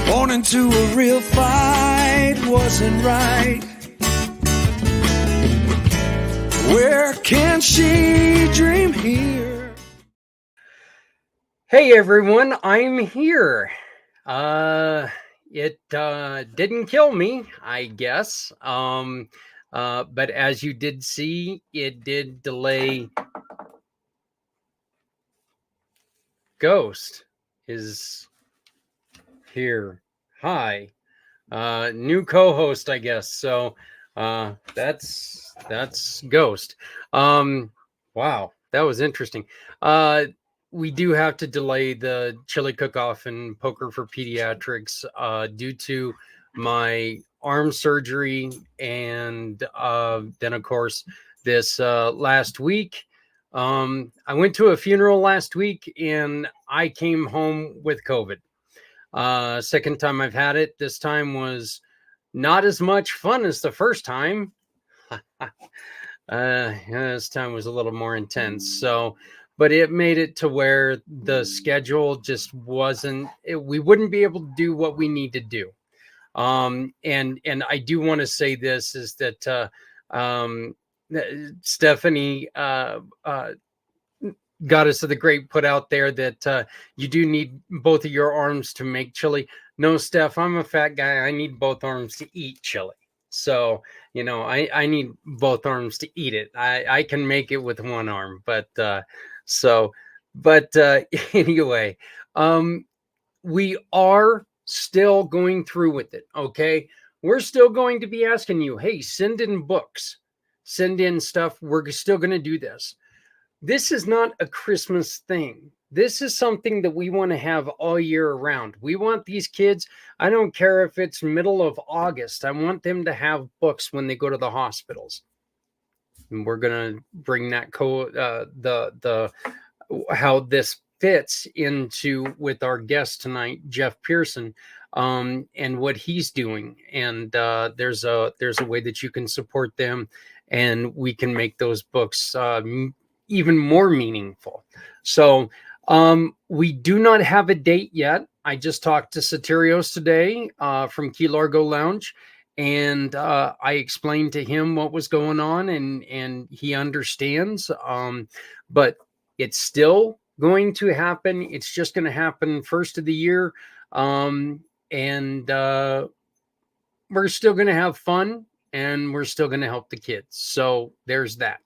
Born into a real fight wasn't right. Where can she dream here? Hey everyone, I'm here. It didn't kill me, I guess. But as you did see, it did delay. Ghost is here. Hi. New co-host, I guess. So that's Ghost. Wow, that was interesting. We do have to delay the chili cook-off and poker for pediatrics due to my arm surgery, and then of course this last week I went to a funeral last week and I came home with COVID. Second time I've had it. This time was not as much fun as the first time. This time was a little more intense. So, but it made it to where the schedule just wasn't. We wouldn't be able to do what we need to do. And I do want to say this is that Stephanie Goddess of the Grape put out there that you do need both of your arms to make chili. No, Steph, I'm a fat guy. I need both arms to eat chili. So, you know, I need both arms to eat it. I can make it with one arm, but anyway, we are still going through with it. Okay. We're still going to be asking you, hey, send in books, send in stuff. We're still going to do this. This is not a Christmas thing. This is something that we want to have all year around. We want these kids, I don't care if it's middle of August, I want them to have books when they go to the hospitals. And we're going to bring that how this fits into with our guest tonight, Jeff Pearson, and what he's doing. And there's a way that you can support them, and we can make those books even more meaningful. So we do not have a date yet. I just talked to Soterios today from Key Largo Lounge, and I explained to him what was going on, and he understands. But it's still going to happen. It's just going to happen first of the year, and we're still going to have fun, and we're still going to help the kids. So there's that.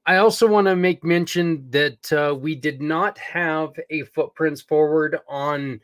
I also want to make mention that we did not have a Footprints Forward on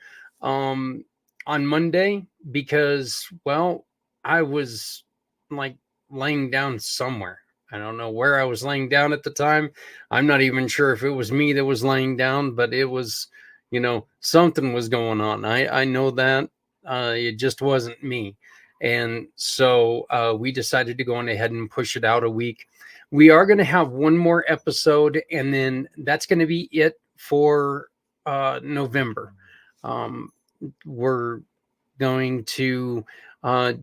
Monday because, well, I was like laying down somewhere. I don't know where I was laying down at the time. I'm not even sure if it was me that was laying down, but it was, you know, something was going on. I know that it just wasn't me. And so we decided to go on ahead and push it out a week. We are going to have one more episode, and then that's going to be it for November. We're going to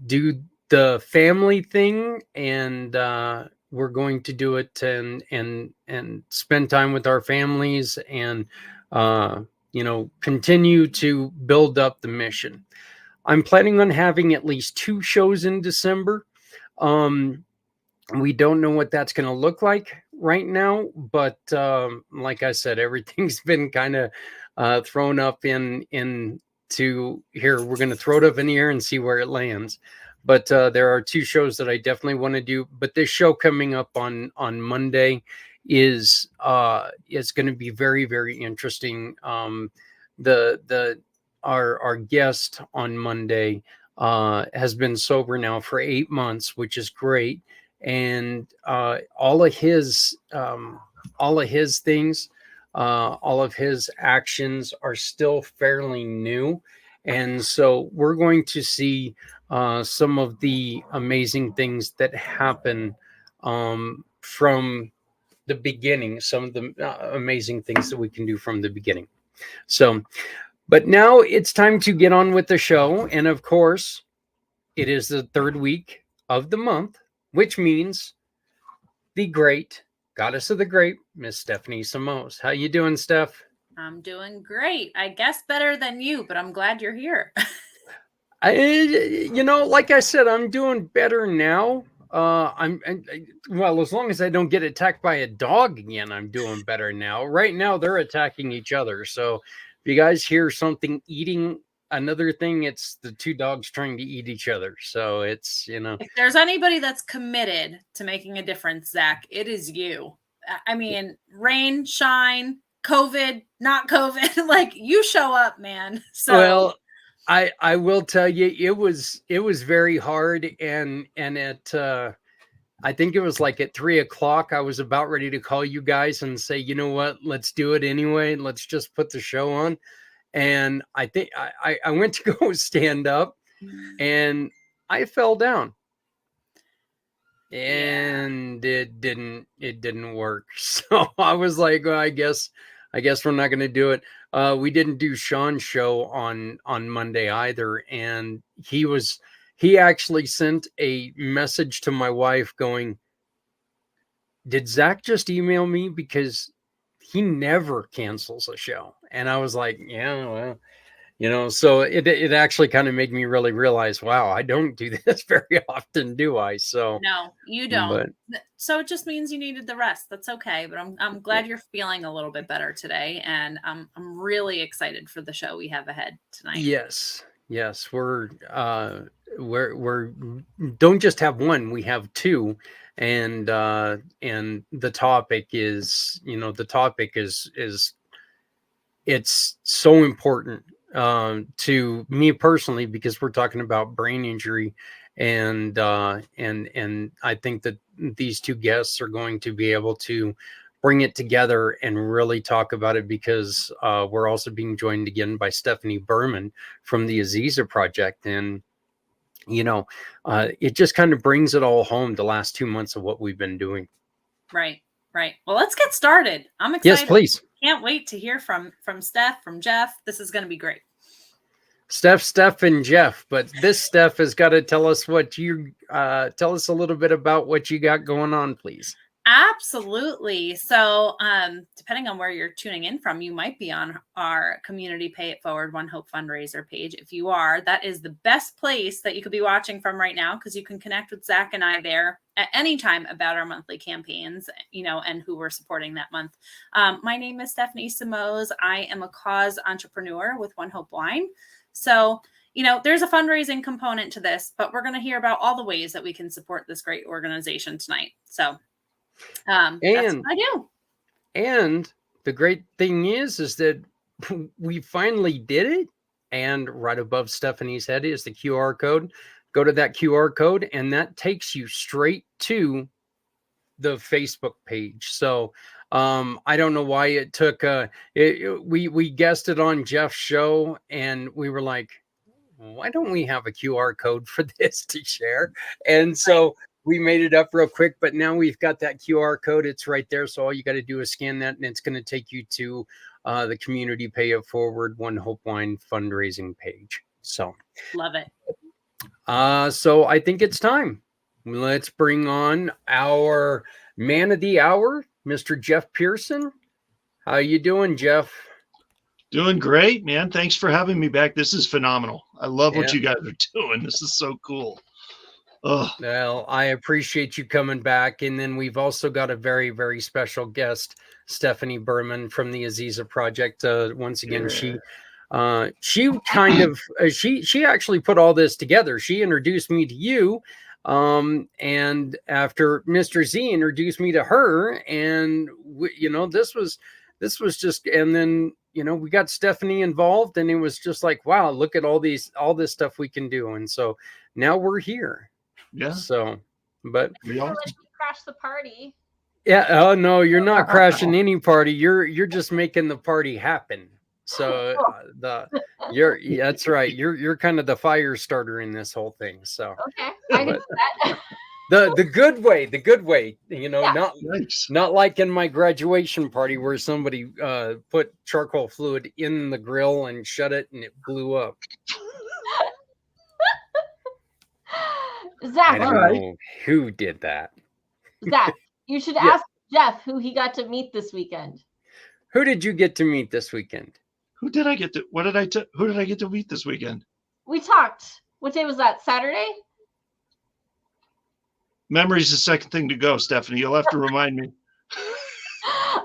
do the family thing, and we're going to do it and spend time with our families, and continue to build up the mission. I'm planning on having at least 2 shows in December. We don't know what that's going to look like right now, but like I said, everything's been kind of thrown up into here. We're going to throw it up in the air and see where it lands. But there are 2 shows that I definitely want to do. But this show coming up on Monday is going to be very, very interesting. Our guest on Monday has been sober now for 8 months, which is great. And all of his things, all of his actions are still fairly new. And so we're going to see some of the amazing things that happen from the beginning, some of the amazing things that we can do from the beginning. So, but now it's time to get on with the show. And of course, it is the 3rd week of the month, which means the great goddess of the grape, Miss Stephanie Simoes. How you doing, Steph? I'm doing great. I guess better than you, but I'm glad you're here. Like I said, I'm doing better now. Well, as long as I don't get attacked by a dog again, I'm doing better now. Right now, they're attacking each other. So if you guys hear something eating another thing, it's the 2 dogs trying to eat each other. So it's, if there's anybody that's committed to making a difference, Zach, it is you. I mean, rain, shine, COVID, not COVID, like you show up, man. So well, I will tell you, it was very hard, and at I think it was like at 3:00, I was about ready to call you guys and say, you know what, let's do it anyway. Let's just put the show on. And I think I went to go stand up, and I fell down, and it didn't work. So I was like, well, I guess we're not going to do it. We didn't do Sean's show on Monday either, and he actually sent a message to my wife going, did Zach just email me? Because he never cancels a show. And I was like, yeah, well, so it actually kind of made me really realize, wow, I don't do this very often, do I? So no, you don't. So it just means you needed the rest. That's okay. But I'm glad you're feeling a little bit better today, and I'm really excited for the show we have ahead tonight. Yes, we're don't just have one, we have 2. And the topic is, it's so important to me personally, because we're talking about brain injury, and I think that these 2 guests are going to be able to bring it together and really talk about it, because we're also being joined again by Stephanie Berman from the Aziza Project. And it just kind of brings it all home, the last 2 months of what we've been doing. Right. Well, let's get started. I'm excited. Yes, please. Can't wait to hear from Steph, from Jeff. This is going to be great. Steph, and Jeff, but this Steph has got to tell us tell us a little bit about what you got going on, please. Absolutely. So depending on where you're tuning in from, you might be on our community Pay It Forward One Hope fundraiser page. If you are, that is the best place that you could be watching from right now, because you can connect with Zach and I there at any time about our monthly campaigns, and who we're supporting that month. My name is Stephanie Simoes. I am a cause entrepreneur with One Hope Wine. So there's a fundraising component to this, but we're going to hear about all the ways that we can support this great organization tonight. So that's what I do. And the great thing is that we finally did it. And right above Stephanie's head is the QR code. Go to that QR code, and that takes you straight to the Facebook page. So I don't know why it took we guessed it on Jeff's show, and we were like, why don't we have a QR code for this to share? And so we made it up real quick, but now we've got that QR code. It's right there. So all you got to do is scan that, and it's going to take you to the Community Pay It Forward One Hope Wine fundraising page. So love it. So I think it's time. Let's bring on our man of the hour, Mr. Jeff Pearson. How you doing, Jeff? Doing great, man. Thanks for having me back. This is phenomenal. I love what you guys are doing. This is so cool. Oh. Well, I appreciate you coming back. And then we've also got a very, very special guest, Stephanie Berman from the Aziza Project. Once again, she kind of she actually put all this together. She introduced me to you. And after Mr. Z introduced me to her, and this was just, and then, we got Stephanie involved, and it was just like, wow, look at all this stuff we can do. And so now we're here. Yeah. So, but we all crash the party. Yeah. Oh no, you're not crashing any party. You're just making the party happen. So that's right. You're kind of the fire starter in this whole thing. So okay, I can do that. The good way, not like in my graduation party where somebody put charcoal fluid in the grill and shut it and it blew up. Zach, I don't know who did that. Zach, you should ask Jeff who he got to meet this weekend. Who did you get to meet this weekend? Who did I get to? Who did I get to meet this weekend? We talked. What day was that? Saturday? Memory's the second thing to go, Stephanie. You'll have to remind me.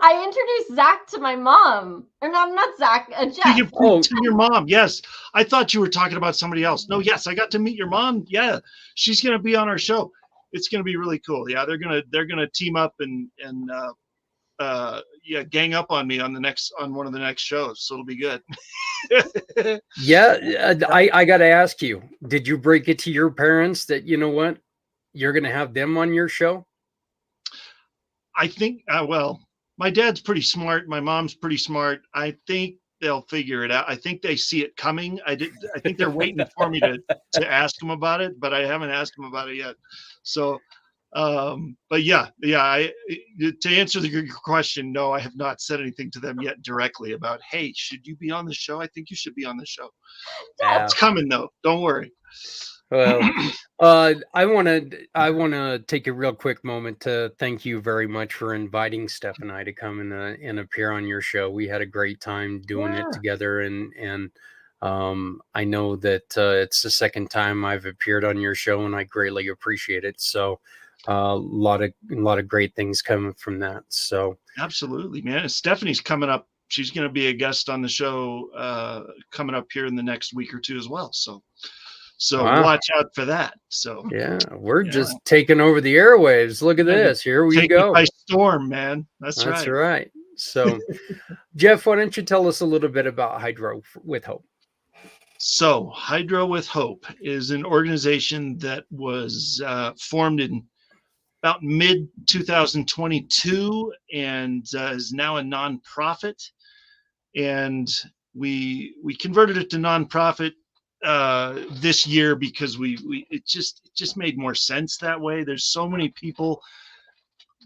I introduced Zach to my mom. Or no, not Zach, Jeff. To your mom, yes. I thought you were talking about somebody else. No, yes, I got to meet your mom. Yeah, she's gonna be on our show. It's gonna be really cool. Yeah, they're gonna team up and gang up on me on one of the next shows. So it'll be good. I got to ask you, did you break it to your parents that, you know what, you're going to have them on your show? I think, well, my dad's pretty smart. My mom's pretty smart. I think they'll figure it out. I think they see it coming. I think they're waiting for me to ask them about it, but I haven't asked them about it yet. So, but to answer your question, no, I have not said anything to them yet directly about, hey, should you be on the show? I think you should be on the show. Yeah. It's coming though. Don't worry. Well, I want to take a real quick moment to thank you very much for inviting Steph and I to come and appear on your show. We had a great time doing it together, and I know that it's the second time I've appeared on your show, and I greatly appreciate it. So a lot of great things coming from that. So absolutely, man. Stephanie's coming up. She's going to be a guest on the show coming up here in the next week or two as well. So watch out for that. So yeah, we're just taking over the airwaves. Look at this. Here we go. By storm, man. That's right. That's right. So Jeff, why don't you tell us a little bit about Hydro with Hope? So Hydro with Hope is an organization that was formed in about mid 2022 and is now a nonprofit. And we converted it to nonprofit this year because it just made more sense that way. There's so many people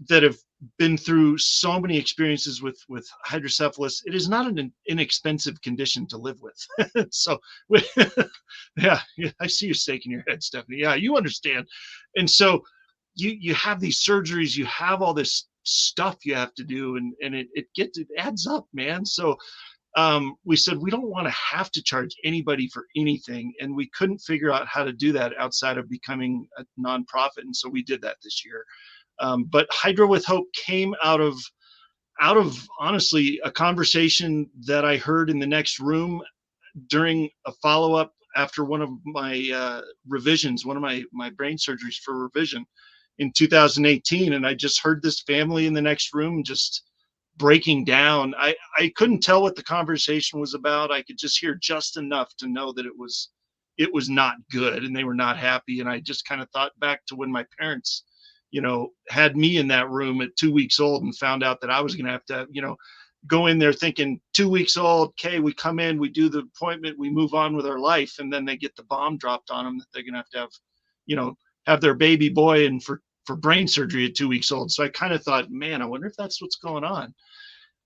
that have been through so many experiences with hydrocephalus. It is not an inexpensive condition to live with. So yeah, I see you shaking your head, Stephanie. Yeah, you understand. And so you have these surgeries, you have all this stuff you have to do, and it adds up, man. So we said we don't want to have to charge anybody for anything, and we couldn't figure out how to do that outside of becoming a nonprofit, and so we did that this year. But Hydro with Hope came out of honestly a conversation that I heard in the next room during a follow-up after one of my revisions, one of my brain surgeries for revision in 2018, and I just heard this family in the next room just breaking down. I couldn't tell what the conversation was about. I could just hear just enough to know that it was not good and they were not happy. And I just kind of thought back to when my parents, had me in that room at 2 weeks old and found out that I was going to have to, go in there thinking 2 weeks old. Okay, we come in, we do the appointment, we move on with our life, and then they get the bomb dropped on them that they're gonna have, you know, have their baby boy and for brain surgery at 2 weeks old. So I kind of thought, man, I wonder if that's what's going on.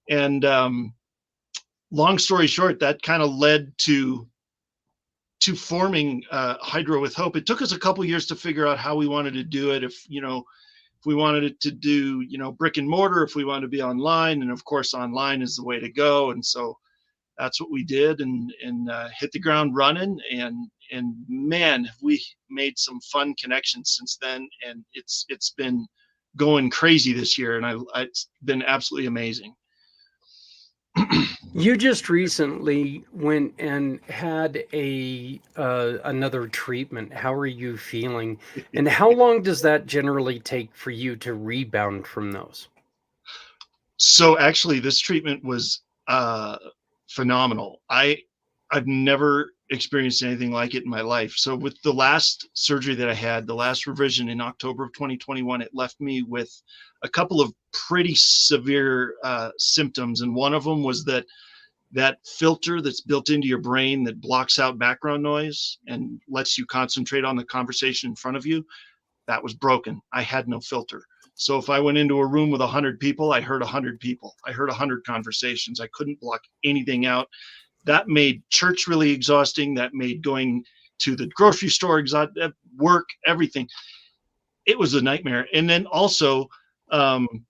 And long story short, that kind of led to forming Hydro with Hope. It took us a couple years to figure out how we wanted to do it. If we wanted it to do, brick and mortar, if we wanted to be online, and of course online is the way to go. And so that's what we did, and hit the ground running. And man, have we made some fun connections since then. And it's been going crazy this year, and it's been absolutely amazing. You just recently went and had another treatment. How are you feeling? And how long does that generally take for you to rebound from those? So actually, this treatment was phenomenal. I've never experienced anything like it in my life. So with the last surgery that I had, the last revision in October of 2021, it left me with a couple of pretty severe symptoms. And one of them was that filter that's built into your brain that blocks out background noise and lets you concentrate on the conversation in front of you, that was broken. I had no filter. So if I went into a room with 100 people, I heard 100 people. I heard 100 conversations. I couldn't block anything out. That made church really exhausting. That made going to the grocery store, work, everything. It was a nightmare. And then also, and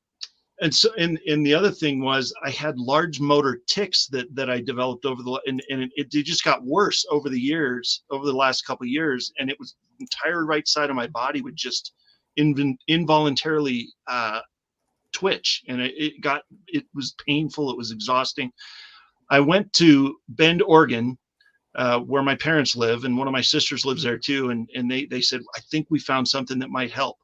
the other thing was I had large motor tics that I developed and it just got worse over the years, over the last couple of years. And it was the entire right side of my body would just involuntarily twitch, and it was painful. It was exhausting. I went to Bend, Oregon, where my parents live, and one of my sisters lives there too. And they said, I think we found something that might help.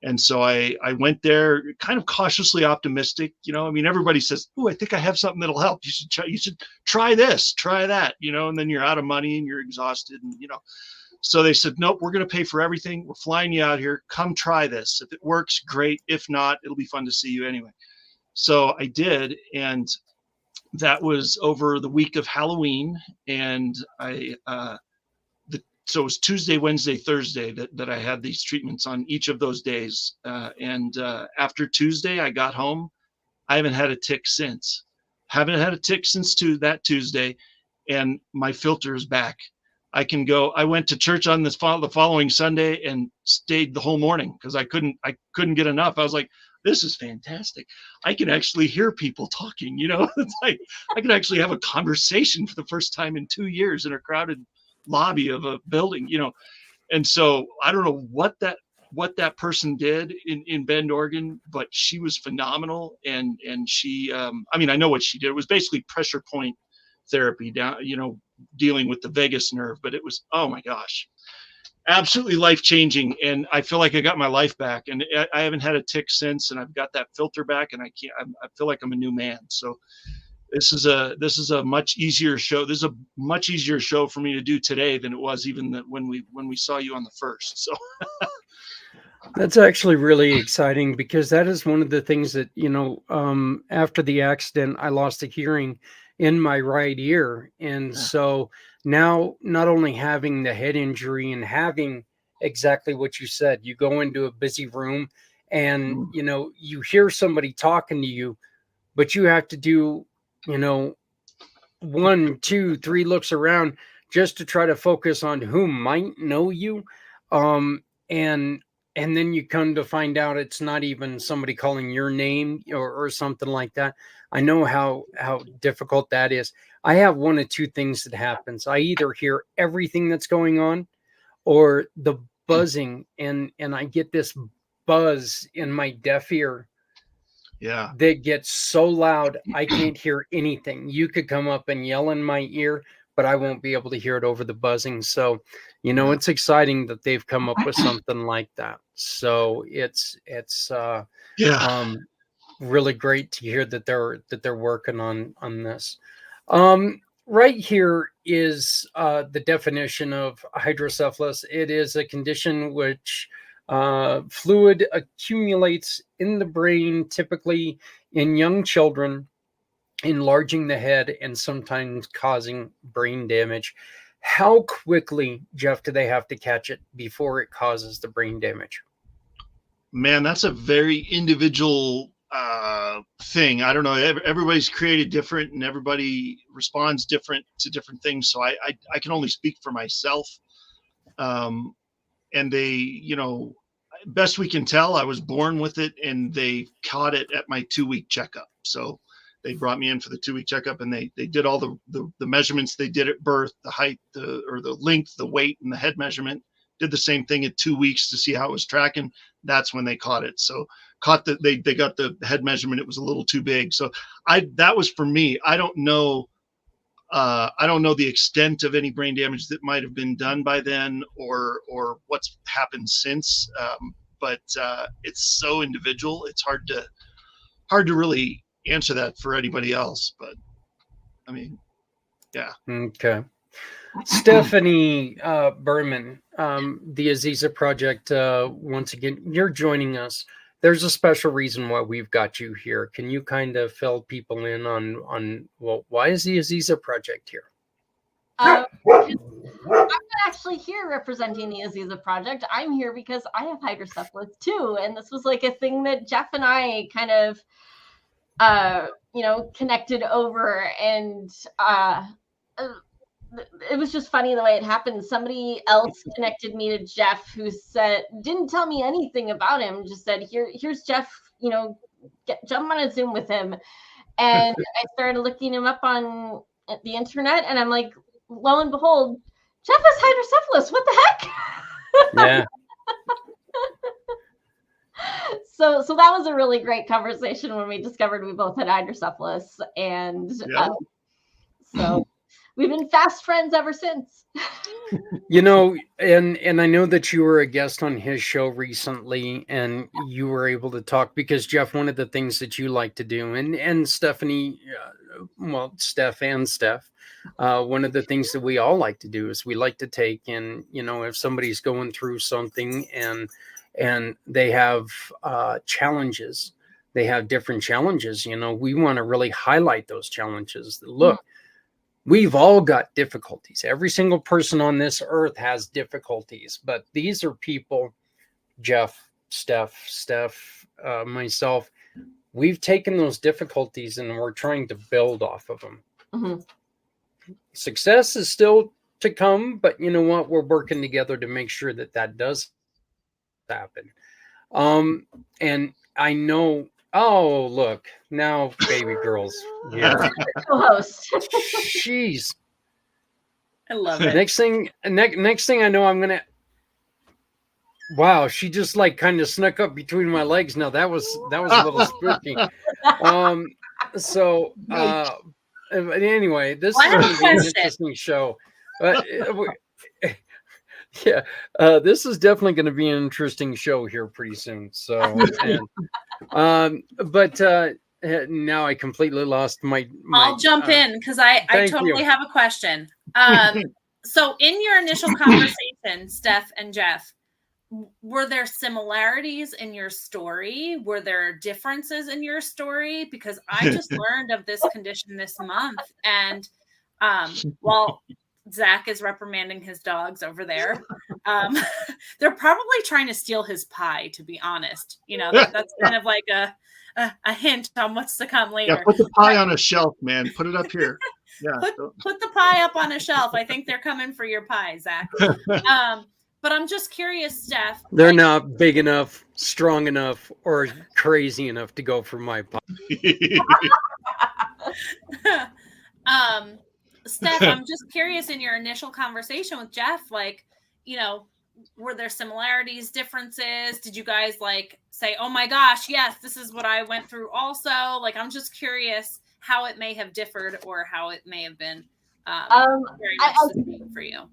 And so I went there kind of cautiously optimistic. Everybody says, oh, I think I have something that'll help. You should try this, try that, and then you're out of money and you're exhausted. And, so they said, nope, we're going to pay for everything. We're flying you out here. Come try this. If it works, great. If not, it'll be fun to see you anyway. So I did. And that was over the week of Halloween. And so it was Tuesday, Wednesday, Thursday that I had these treatments on each of those days. And after Tuesday, I got home. I haven't had a tick since. Haven't had a tick since that Tuesday. And my filter is back. I can go. I went to church on the following Sunday and stayed the whole morning because I couldn't get enough. I was like, this is fantastic. I can actually hear people talking, It's like I can actually have a conversation for the first time in 2 years in a crowded lobby of a building, And so I don't know what that person did in Bend, Oregon, but she was phenomenal. And she, I know what she did. It was basically pressure point therapy down, dealing with the vagus nerve, but it was, oh my gosh, absolutely life-changing. And I feel like I got my life back, and I haven't had a tick since, and I've got that filter back, and I feel like I'm a new man. So this is a much easier show. This is a much easier show for me to do today than it was even when we saw you on the first. So that's actually really exciting, because that is one of the things that, after the accident, I lost a hearing in my right ear. And so now, not only having the head injury and having exactly what you said, you go into a busy room and, you hear somebody talking to you, but you have to do, 1, 2, 3 looks around just to try to focus on who might know you. And then you come to find out it's not even somebody calling your name or something like that. I know how difficult that is. I have one of two things that happens. I either hear everything that's going on, or the buzzing, and I get this buzz in my deaf ear. Yeah. That gets so loud I can't hear anything. You could come up and yell in my ear, but I won't be able to hear it over the buzzing. So, it's exciting that they've come up with something like that. So it's really great to hear that they're working on this. Right here is the definition of hydrocephalus. It is a condition which fluid accumulates in the brain, typically in young children, enlarging the head and sometimes causing brain damage. How quickly, Jeff, do they have to catch it before it causes the brain damage? Man, that's a very individual thing. I don't know. Everybody's created different, and everybody responds different to different things. So I can only speak for myself. And they, you know, best we can tell, I was born with it, and they caught it at my 2-week checkup. So they brought me in for the 2-week checkup, and they did all the measurements they did at birth, the height, the length, the weight, and the head measurement. Did the same thing at 2 weeks to see how it was tracking. That's when they caught it. So they got the head measurement. It was a little too big. So that was for me. I don't know the extent of any brain damage that might have been done by then, or what's happened since. But it's so individual. It's hard to really answer that for anybody else. But I mean, yeah. Okay. Stephanie Berman, the Aziza Project, once again, you're joining us. There's a special reason why we've got you here. Can you kind of fill people in on well, why is the Aziza Project here? I'm not actually here representing the Aziza Project. I'm here because I have hydrocephalus too, and this was like a thing that Jeff and I kind of, connected over, and it was just funny the way it happened. Somebody else connected me to Jeff, who didn't tell me anything about him, just said, here's Jeff, jump on a Zoom with him. And I started looking him up on the internet, and I'm like, lo and behold, Jeff has hydrocephalus. What the heck? Yeah. So that was a really great conversation when we discovered we both had hydrocephalus. And so we've been fast friends ever since. And I know that you were a guest on his show recently, and you were able to talk because, Jeff, one of the things that you like to do, and Stephanie, Steph, one of the things that we all like to do is we like to take and, if somebody's going through something and they have challenges, they have different challenges, we want to really highlight those challenges. Look, we've all got difficulties. Every single person on this earth has difficulties, but these are people, Jeff, Steph, myself, we've taken those difficulties and we're trying to build off of them. Mm-hmm. Success is still to come, but you know what? We're working together to make sure that does happen. And I know, oh, look, now baby girls. Yeah. Co-host. Jeez. I love it. Next thing I know, I'm gonna. Wow, she just like kind of snuck up between my legs. Now that was a little spooky. Anyway, this is going to be an interesting show. This is definitely going to be an interesting show here pretty soon. So, but now I completely lost my I'll jump in because I totally have a question. So in your initial conversation, Steph and Jeff, were there similarities in your story? Were there differences in your story? Because I just learned of this condition this month. And while Zach is reprimanding his dogs over there, they're probably trying to steal his pie, to be honest. That's kind of like a hint on what's to come later. Yeah, put the pie on a shelf, man. Put it up here. Yeah. Put the pie up on a shelf. I think they're coming for your pie, Zach. But I'm just curious, Steph. They're not big enough, strong enough, or crazy enough to go for my pie. Steph, I'm just curious, in your initial conversation with Jeff, were there similarities, differences? Did you guys say, oh my gosh, yes, this is what I went through also? I'm just curious how it may have differed or how it may have been very much the same for you.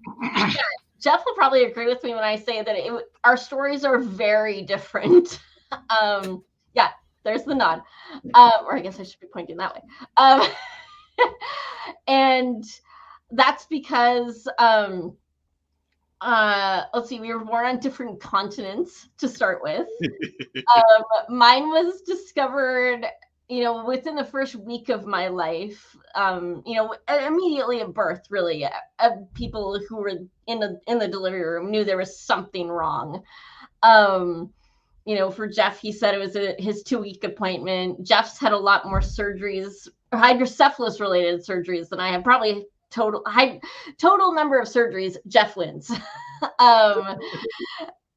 Jeff will probably agree with me when I say that our stories are very different. There's the nod. Or I guess I should be pointing that way. And that's because, let's see, we were born on different continents to start with. Mine was discovered within the first week of my life, immediately at birth, really, people who were in the delivery room knew there was something wrong. For Jeff, he said it was his 2-week appointment. Jeff's had a lot more surgeries, hydrocephalus related surgeries than I have. Probably total number of surgeries, Jeff wins.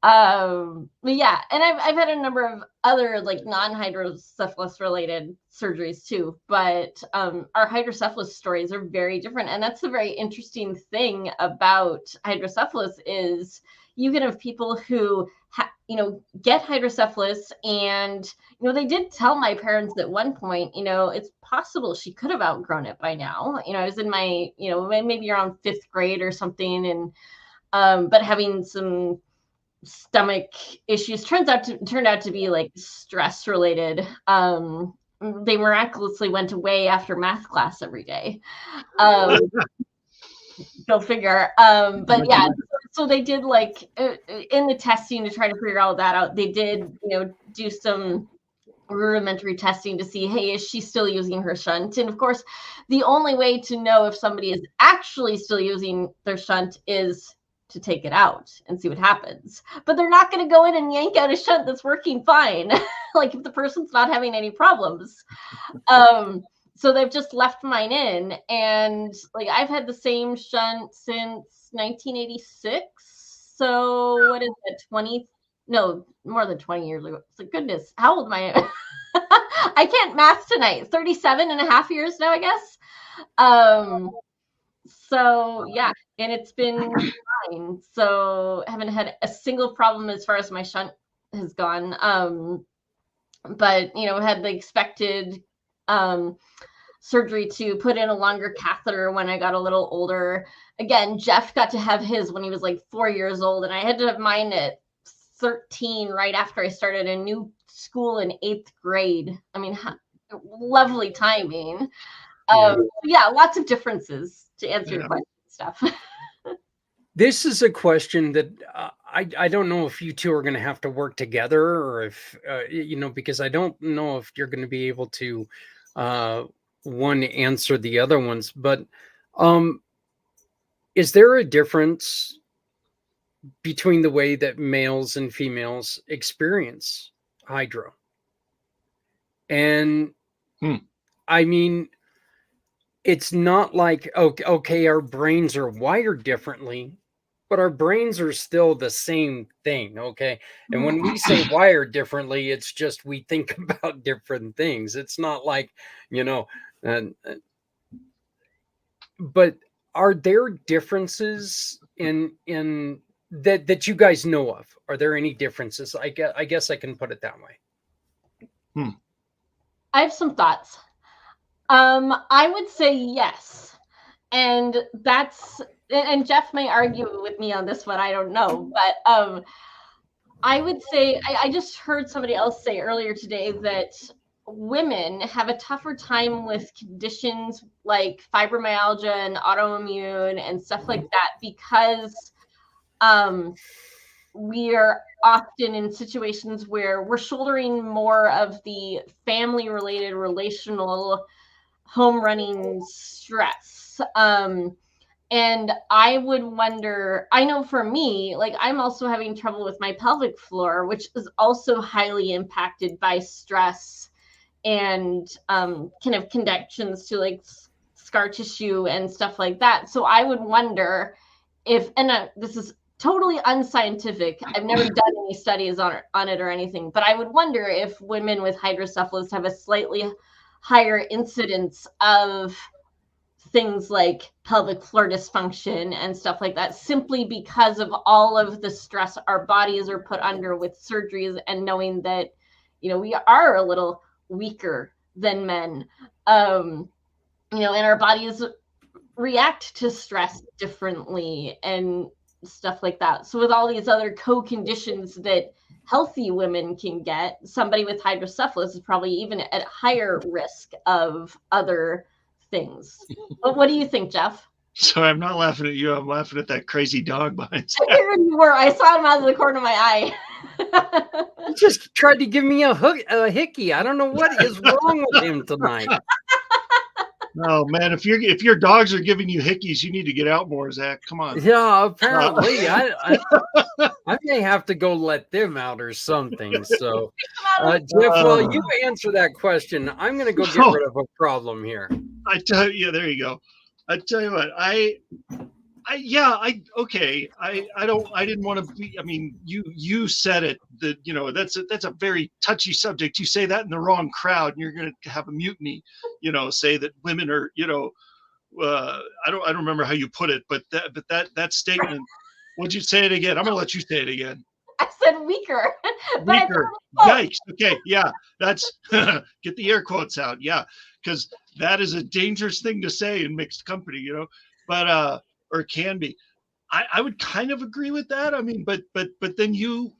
But yeah, and I've had a number of other like non-hydrocephalus related surgeries too. But our hydrocephalus stories are very different, and that's the very interesting thing about hydrocephalus is you can have people who get hydrocephalus, and they did tell my parents at one point, it's possible she could have outgrown it by now. I was in my maybe around 5th grade or something, and but having some stomach issues turned out to be like stress related. They miraculously went away after math class every day. Go figure. But yeah, so they did like in the testing to try to figure all that out. They did, do some rudimentary testing to see, hey, is she still using her shunt? And of course, the only way to know if somebody is actually still using their shunt is to take it out and see what happens. But they're not going to go in and yank out a shunt that's working fine, like if the person's not having any problems. So they've just left mine in, and like I've had the same shunt since 1986. So what is it? More than 20 years ago. So goodness, how old am I? I can't math tonight. 37 and a half years now, I guess. So yeah, and it's been fine. So I haven't had a single problem as far as my shunt has gone. But had the expected surgery to put in a longer catheter when I got a little older. Again, Jeff got to have his when he was like 4 years old, and I had to have mine at 13 right after I started a new school in 8th grade. I mean, lovely timing. Yeah, lots of differences to answer your question stuff. This is a question that I don't know if you two are going to have to work together, or if, because I don't know if you're going to be able to one answer the other ones. But is there a difference between the way that males and females experience hydro? And I mean, it's not like, okay, our brains are wired differently, but our brains are still the same thing, okay? And when we say wired differently, it's just we think about different things. It's not like, but are there differences in that you guys know of? Are there any differences? I guess I can put it that way. I have some thoughts. I would say yes. And Jeff may argue with me on this one, I don't know, but I would say I just heard somebody else say earlier today that women have a tougher time with conditions like fibromyalgia and autoimmune and stuff like that because we are often in situations where we're shouldering more of the family related relational home running stress. And I would wonder, I know for me, like I'm also having trouble with my pelvic floor, which is also highly impacted by stress and kind of connections to like scar tissue and stuff like that. So I would wonder if, and this is totally unscientific, I've never done any studies on it or anything, but I would wonder if women with hydrocephalus have a slightly higher incidence of things like pelvic floor dysfunction and stuff like that, simply because of all of the stress our bodies are put under with surgeries and knowing that, we are a little weaker than men, and our bodies react to stress differently and stuff like that. So with all these other co-conditions that healthy women can get, somebody with hydrocephalus is probably even at higher risk of other things. But what do you think, Jeff? Sorry, I'm not laughing at you. I'm laughing at that crazy dog behind you. I figured you were. I saw him out of the corner of my eye. He just tried to give me a hickey. I don't know what is wrong with him tonight. No, man, if your dogs are giving you hickeys, you need to get out more, Zach. Come on. Yeah, apparently. I may have to go let them out or something. So, Jeff, while you answer that question, I'm going to go get rid of a problem here. I tell you, there you go. I tell you what, I didn't want to be. I mean, you said it. That that's a very touchy subject. You say that in the wrong crowd, and you're going to have a mutiny. Say that women are. I don't remember how you put it, but that statement. Would you say it again? I'm going to let you say it again. I said weaker. Weaker. Yikes. Okay. Yeah. That's get the air quotes out. Yeah, because that is a dangerous thing to say in mixed company. But or can be. I would kind of agree with that. I mean, but then you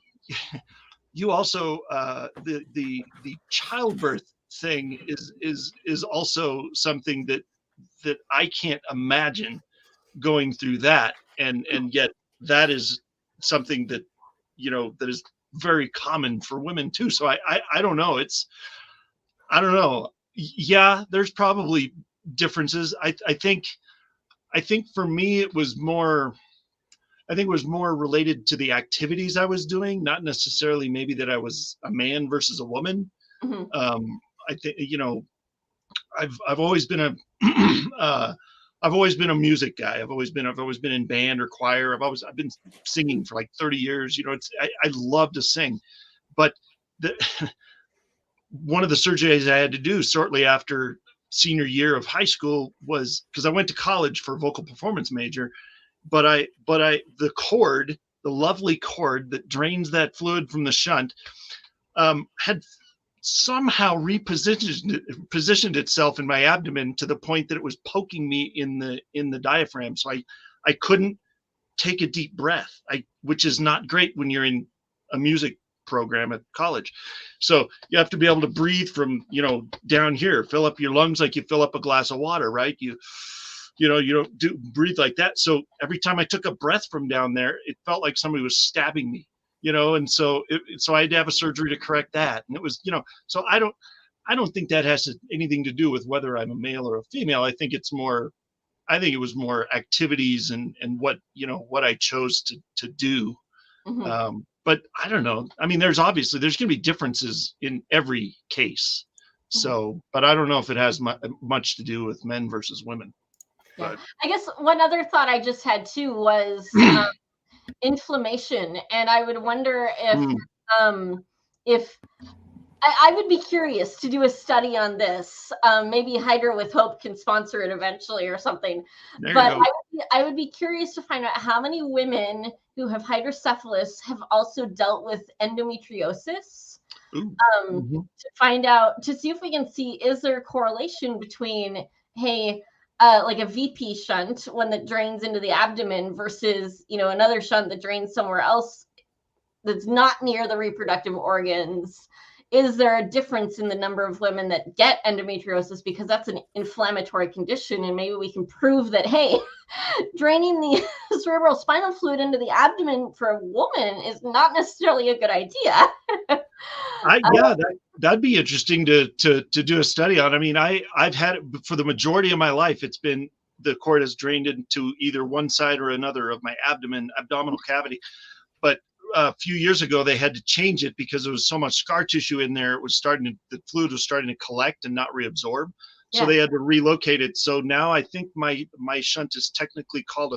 also the childbirth thing is also something that I can't imagine going through that, and yet that is something that that is very common for women too. So I don't know. I don't know. Yeah, there's probably differences. I think for me it was more related to the activities I was doing, not necessarily maybe that I was a man versus a woman. Mm-hmm. I think I've always been a music guy. I've always been in band or choir. I've been singing for like 30 years. I love to sing, but one of the surgeries I had to do shortly after senior year of high school was because I went to college for a vocal performance major, but the cord, the lovely cord that drains that fluid from the shunt, had somehow positioned itself in my abdomen to the point that it was poking me in the diaphragm. So I couldn't take a deep breath, which is not great when you're in a music program at college. So you have to be able to breathe from, down here, fill up your lungs like you fill up a glass of water, right? You don't breathe like that. So every time I took a breath from down there, it felt like somebody was stabbing me, and so I had to have a surgery to correct that. And it was, so I don't think that has anything to do with whether I'm a male or a female. I think it was more activities and what I chose to do. Mm-hmm. But I don't know. I mean, there's going to be differences in every case. So, but I don't know if it has much to do with men versus women. Yeah. But I guess one other thought I just had too was inflammation, and I would wonder if I would be curious to do a study on this. Maybe Hydro with Hope can sponsor it eventually or something. But I would be curious to find out how many women who have hydrocephalus have also dealt with endometriosis. To find out, to see if we can see, is there a correlation between, like a VP shunt, one that drains into the abdomen, versus, another shunt that drains somewhere else that's not near the reproductive organs? Is there a difference in the number of women that get endometriosis because that's an inflammatory condition? And maybe we can prove that, draining the cerebral spinal fluid into the abdomen for a woman is not necessarily a good idea. That'd be interesting to do a study on. I mean, I've had it for the majority of my life. It's been the cord has drained into either one side or another of my abdominal cavity. But a few years ago, they had to change it because there was so much scar tissue in there. The fluid was starting to collect and not reabsorb. So Yeah. they had to relocate it. So now I think my shunt is technically called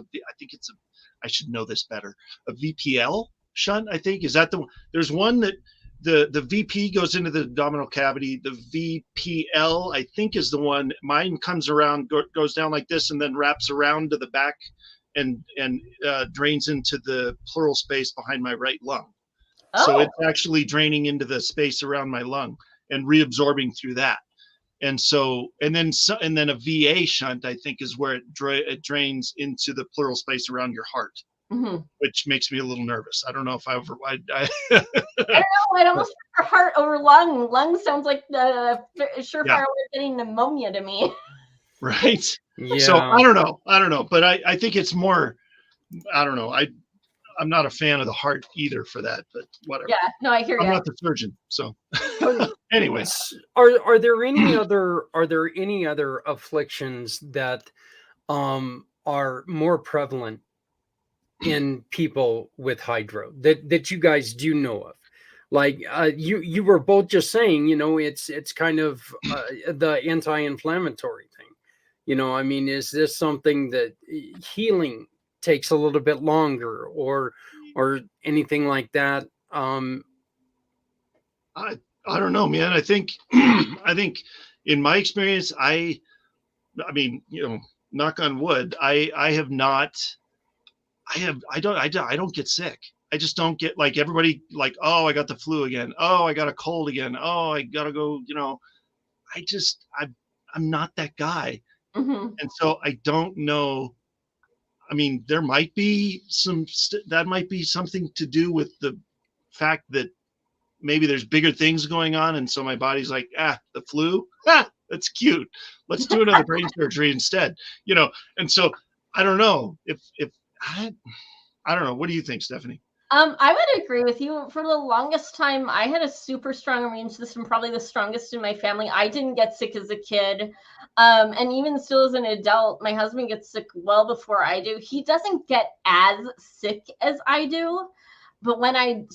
I should know this better, a VPL shunt, I think. Is that there's one that the VP goes into the abdominal cavity. The VPL, I think, is the one. Mine comes around, goes down like this, and then wraps around to the back and drains into the pleural space behind my right lung. Oh. So it's actually draining into the space around my lung and reabsorbing through that. And then a VA shunt, I think, is where it drains into the pleural space around your heart, which makes me a little nervous. I don't know if I don't know. I'd almost prefer heart over lung. Lung sounds like the surefire way of getting pneumonia to me. Right. Yeah. So I don't know. But I think it's more, I don't know. I'm not a fan of the heart either for that, but whatever. Yeah, no, I hear I'm you. not the surgeon, so anyway. Are there any other afflictions that are more prevalent in people with hydro that you guys do know of? Like you were both just saying, it's kind of the anti-inflammatory thing. I mean, is this something that healing takes a little bit longer or anything like that? I don't know, man. I think in my experience, I mean, knock on wood, I don't get sick. I just don't get, like, everybody, like, oh, I got the flu again. Oh, I got a cold again. Oh, I gotta go. I'm not that guy. Mm-hmm. And so I don't know. I mean, there might be that might be something to do with the fact that maybe there's bigger things going on. And so my body's like, the flu, that's cute. Let's do another brain surgery instead, And so I don't know if I don't know. What do you think, Stephanie? I would agree with you. For the longest time, I had a super strong immune system, probably the strongest in my family. I didn't get sick as a kid. And even still as an adult, my husband gets sick well before I do. He doesn't get as sick as I do. But when I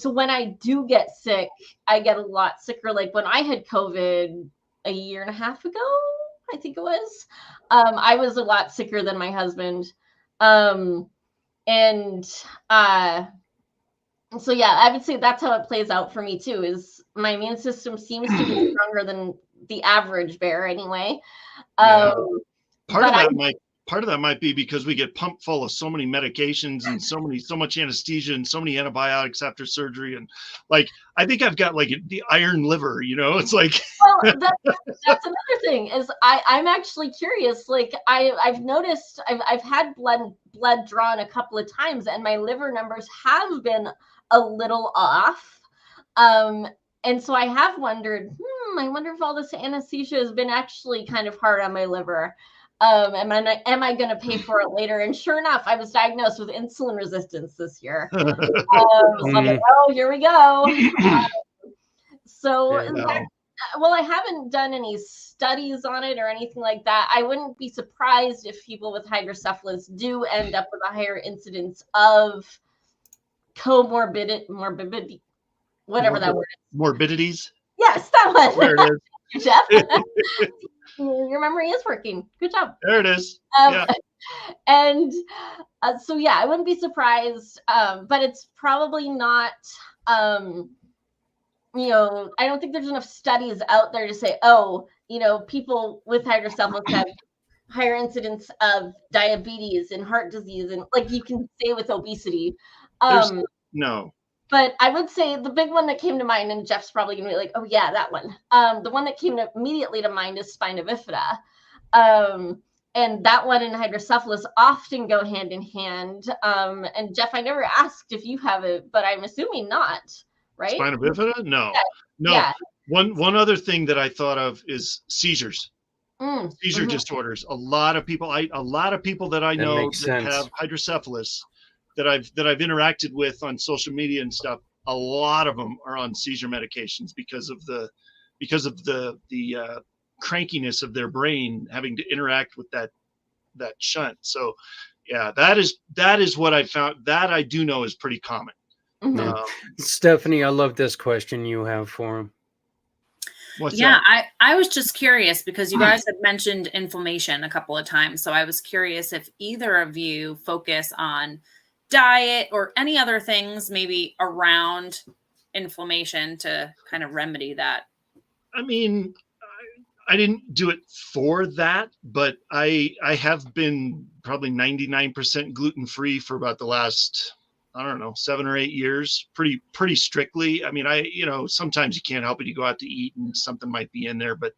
do get sick, I get a lot sicker. Like when I had COVID a year and a half ago, I think it was, I was a lot sicker than my husband. So yeah, I would say that's how it plays out for me too, is my immune system seems to be stronger than the average bear anyway. Part of that might be because we get pumped full of so many medications and so much anesthesia and so many antibiotics after surgery. And like, I think I've got like the iron liver, it's like, well, that's another thing is I'm actually curious. Like I've noticed I've had blood drawn a couple of times and my liver numbers have been a little off. And so I have wondered, I wonder if all this anesthesia has been actually kind of hard on my liver. Am I going to pay for it later? And sure enough, I was diagnosed with insulin resistance this year. So I'm like, oh, here we go. Well, I haven't done any studies on it or anything like that. I wouldn't be surprised if people with hydrocephalus do end up with a higher incidence of morbidity, whatever that word is. Morbidities? Yes, that one. There it is. Jeff. Your memory is working. Good job. There it is. And so, yeah, I wouldn't be surprised, but it's probably not, I don't think there's enough studies out there to say, people with hydrocephalus have higher incidence of diabetes and heart disease. And like you can say with obesity. No. But I would say the big one that came to mind, and Jeff's probably going to be like, oh, yeah, that one. The one that came immediately to mind is spina bifida. And that one and hydrocephalus often go hand in hand. And Jeff, I never asked if you have it, but I'm assuming not, right? Spina bifida? No. Yeah. No. Yeah. One other thing that I thought of is seizures. Seizure disorders. A lot of people that I know that have hydrocephalus that I've interacted with on social media and stuff, a lot of them are on seizure medications because of the crankiness of their brain having to interact with that shunt. So yeah, that is what I found. That I do know is pretty common. Stephanie, I love this question you have for him. What's that? I was just curious because you guys had mentioned inflammation a couple of times. So I was curious if either of you focus on diet or any other things maybe around inflammation to kind of remedy that. I mean, I didn't do it for that, but I have been probably 99% gluten-free for about the last, 7 or 8 years, pretty strictly. I mean, sometimes you can't help it. You go out to eat and something might be in there, but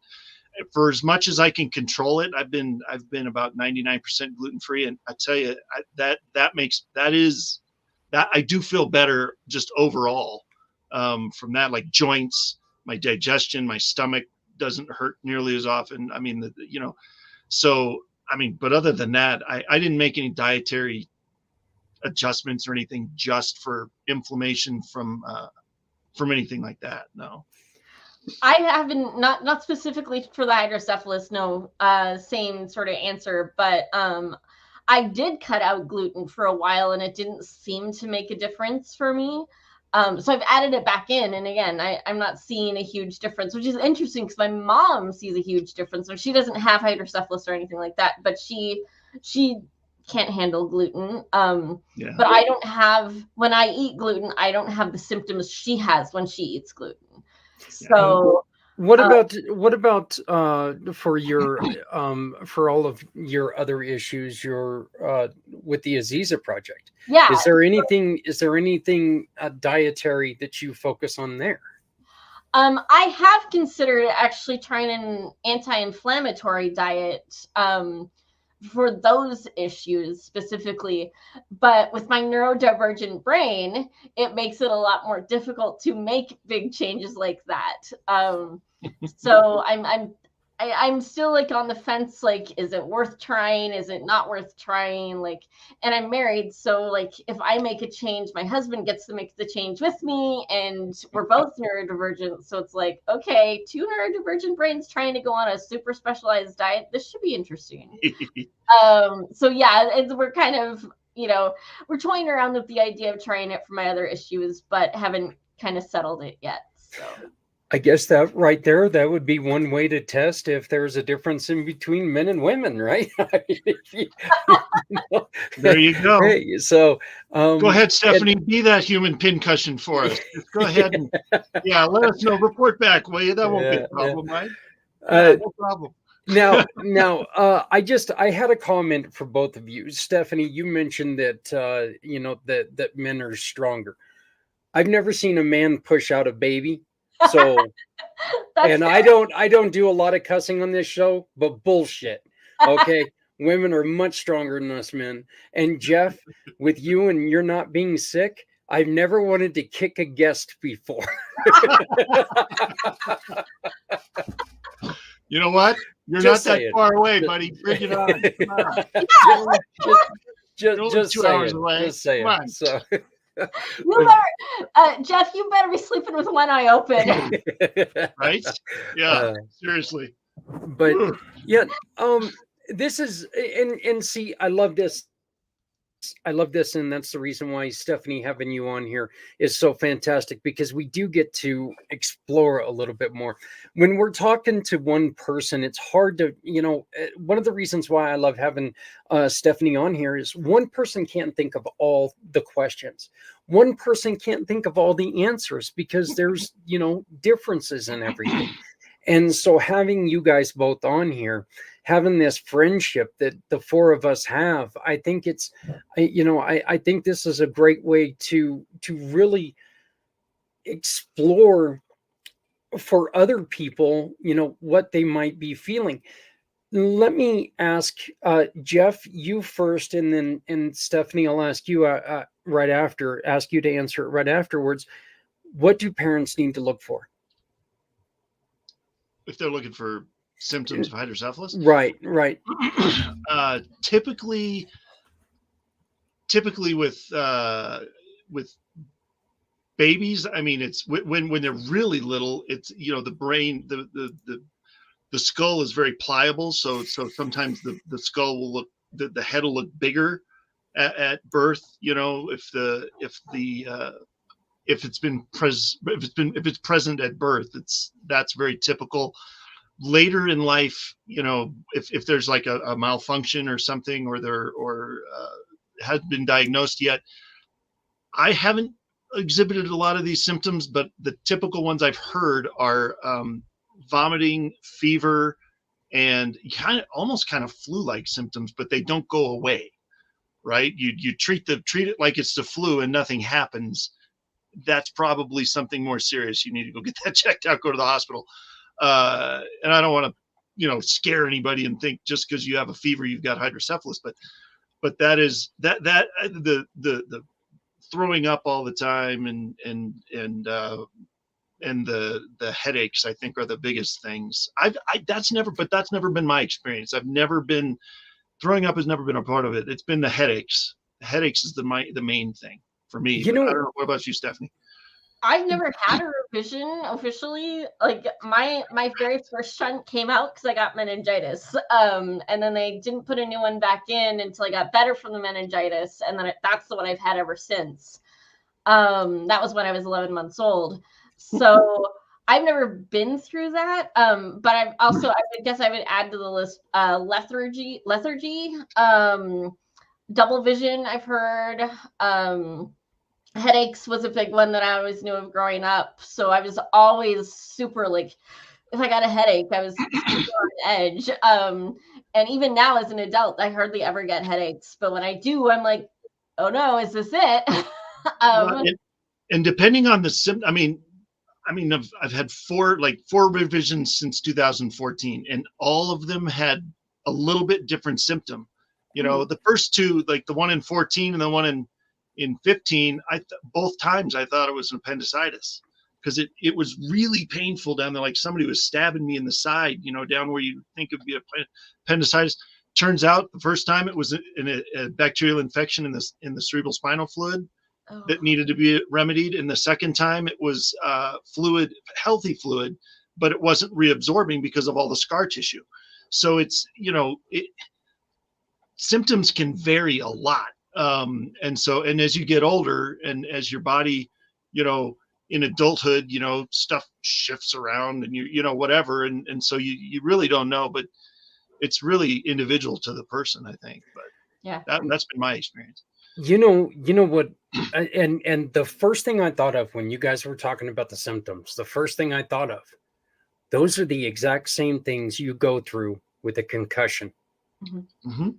for as much as I can control it, I've been about 99% gluten-free. And I tell you, that I do feel better just overall from that, like joints, my digestion, my stomach doesn't hurt nearly as often. I mean, but other than that, I didn't make any dietary adjustments or anything just for inflammation from anything like that. No. I haven't, not specifically for the hydrocephalus, no, same sort of answer, but I did cut out gluten for a while and it didn't seem to make a difference for me. So I've added it back in, and again, I'm not seeing a huge difference, which is interesting because my mom sees a huge difference. So she doesn't have hydrocephalus or anything like that, but she can't handle gluten. But I don't have, when I eat gluten, I don't have the symptoms she has when she eats gluten. So what about for your for all of your other issues, your with the Aziza Project? Yeah. Is there anything dietary that you focus on there? I have considered actually trying an anti-inflammatory diet for those issues specifically, but with my neurodivergent brain, it makes it a lot more difficult to make big changes like that. So I'm still like on the fence, like, is it worth trying? Is it not worth trying? Like, and I'm married, so like if I make a change, my husband gets to make the change with me, and we're both neurodivergent. So it's like, okay, two neurodivergent brains trying to go on a super specialized diet. This should be interesting. So yeah, we're kind of, we're toying around with the idea of trying it for my other issues, but haven't kind of settled it yet. So I guess that right there, that would be one way to test if there's a difference in between men and women, right? There you go. Hey, so go ahead, Stephanie, be that human pincushion for us. Just go ahead and let us know. Report back, will you? That won't be a problem, right? No problem. Now, I had a comment for both of you. Stephanie, you mentioned that that men are stronger. I've never seen a man push out a baby. So, and I don't do a lot of cussing on this show, but bullshit. Okay. Women are much stronger than us men. And Jeff, with you and you're not being sick, I've never wanted to kick a guest before. You know what? You're Just not that far away, buddy. Bring it on. Just 2 say hours it. away. Just say it. So. You better, Jeff, you better be sleeping with one eye open. Right? Yeah, seriously. But yeah, this is, and see, I love this. And that's the reason why, Stephanie, having you on here is so fantastic, because we do get to explore a little bit more. When we're talking to one person, it's hard to, one of the reasons why I love having Stephanie on here is one person can't think of all the questions. One person can't think of all the answers because there's, differences in everything. And so having you guys both on here, having this friendship that the four of us have, I think it's, I think this is a great way to really explore for other people, what they might be feeling. Let me ask Jeff, you first, and Stephanie, I'll ask you ask you to answer it right afterwards. What do parents need to look for? If they're looking for symptoms of hydrocephalus, right. Typically with babies, I mean, it's when they're really little, it's the brain, the skull is very pliable, so sometimes the skull will look, the head will look bigger at birth, if it's present at birth, that's very typical. Later in life, if there's like a malfunction or something, or hasn't been diagnosed yet, I haven't exhibited a lot of these symptoms, but the typical ones I've heard are vomiting, fever, and almost kind of flu-like symptoms, but they don't go away. Right? You treat it like it's the flu and nothing happens. That's probably something more serious. You need to go get that checked out, go to the hospital. And I don't want to, scare anybody and think just because you have a fever, you've got hydrocephalus, but that is the throwing up all the time and the headaches, I think, are the biggest things. That's never been my experience. Throwing up has never been a part of it. It's been the headaches headaches is the main thing for me. You But I know, don't know. What about you, Stephanie? I've never had a revision officially. Like my very first shunt came out because I got meningitis. And then they didn't put a new one back in until I got better from the meningitis. And then that's the one I've had ever since. That was when I was 11 months old. So I've never been through that. But I've also, I guess I would add to the list, lethargy, double vision, I've heard. Headaches was a big one that I always knew of growing up. So I was always super, like, if I got a headache, I was super on edge. And even now as an adult, I hardly ever get headaches. But when I do, I'm like, oh no, is this it? Well, and depending on the symptom, I've had four revisions since 2014, and all of them had a little bit different symptom. You know, the first two, like the one in 14 and the one in 15, both times I thought it was an appendicitis, because it was really painful down there, like somebody was stabbing me in the side, you know, down where you think it would be appendicitis. Turns out the first time it was a bacterial infection in the cerebral spinal fluid that needed to be remedied, and the second time it was healthy fluid, but it wasn't reabsorbing because of all the scar tissue. So it's, you know, symptoms can vary a lot. And as you get older and as your body, you know, in adulthood, you know, stuff shifts around and you know, whatever. And so you really don't know, but it's really individual to the person, I think. But yeah, that's been my experience. You know what, and the first thing I thought of when you guys were talking about the symptoms, the first thing I thought of, those are the exact same things you go through with a concussion. Mm-hmm.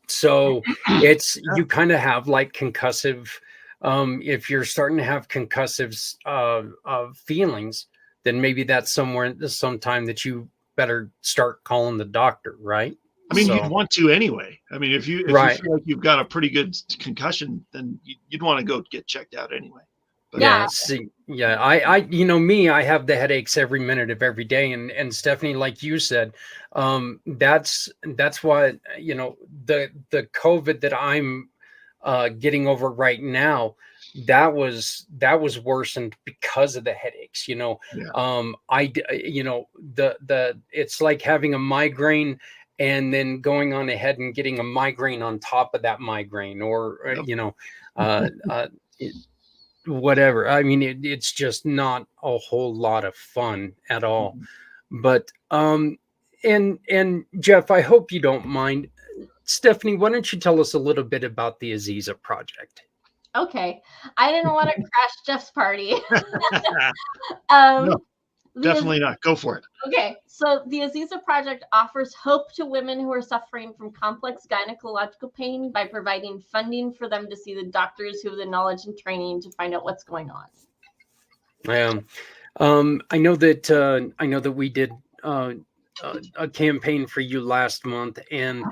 So it's, you kind of have like concussive, if you're starting to have concussive feelings, then maybe that's sometime that you better start calling the doctor, right? I mean, you'd want to anyway. I mean, if you feel like you've got a pretty good concussion, then you'd want to go get checked out anyway. But I you know me, I have the headaches every minute of every day, and Stephanie, like you said, that's why, you know, the COVID that I'm getting over right now, that was worsened because of the headaches. You know, you know, it's like having a migraine and then going on ahead and getting a migraine on top of that migraine, or you know, whatever. I mean, it's just not a whole lot of fun at all. But and Jeff, I hope you don't mind. Stephanie, why don't you tell us a little bit about the Aziza Project? Okay, I didn't want to crash Jeff's party. No, definitely not. Go for it. Okay, so the Aziza Project offers hope to women who are suffering from complex gynecological pain by providing funding for them to see the doctors who have the knowledge and training to find out what's going on. I know that we did a campaign for you last month, and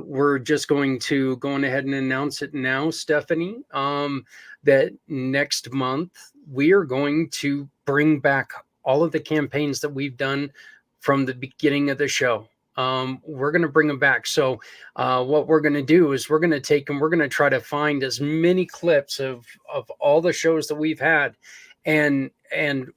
we're just going ahead and announce it now, Stephanie, that next month we are going to bring back all of the campaigns that we've done from the beginning of the show. We're going to bring them back. So what we're going to do is we're going to take and we're going to try to find as many clips of all the shows that we've had, and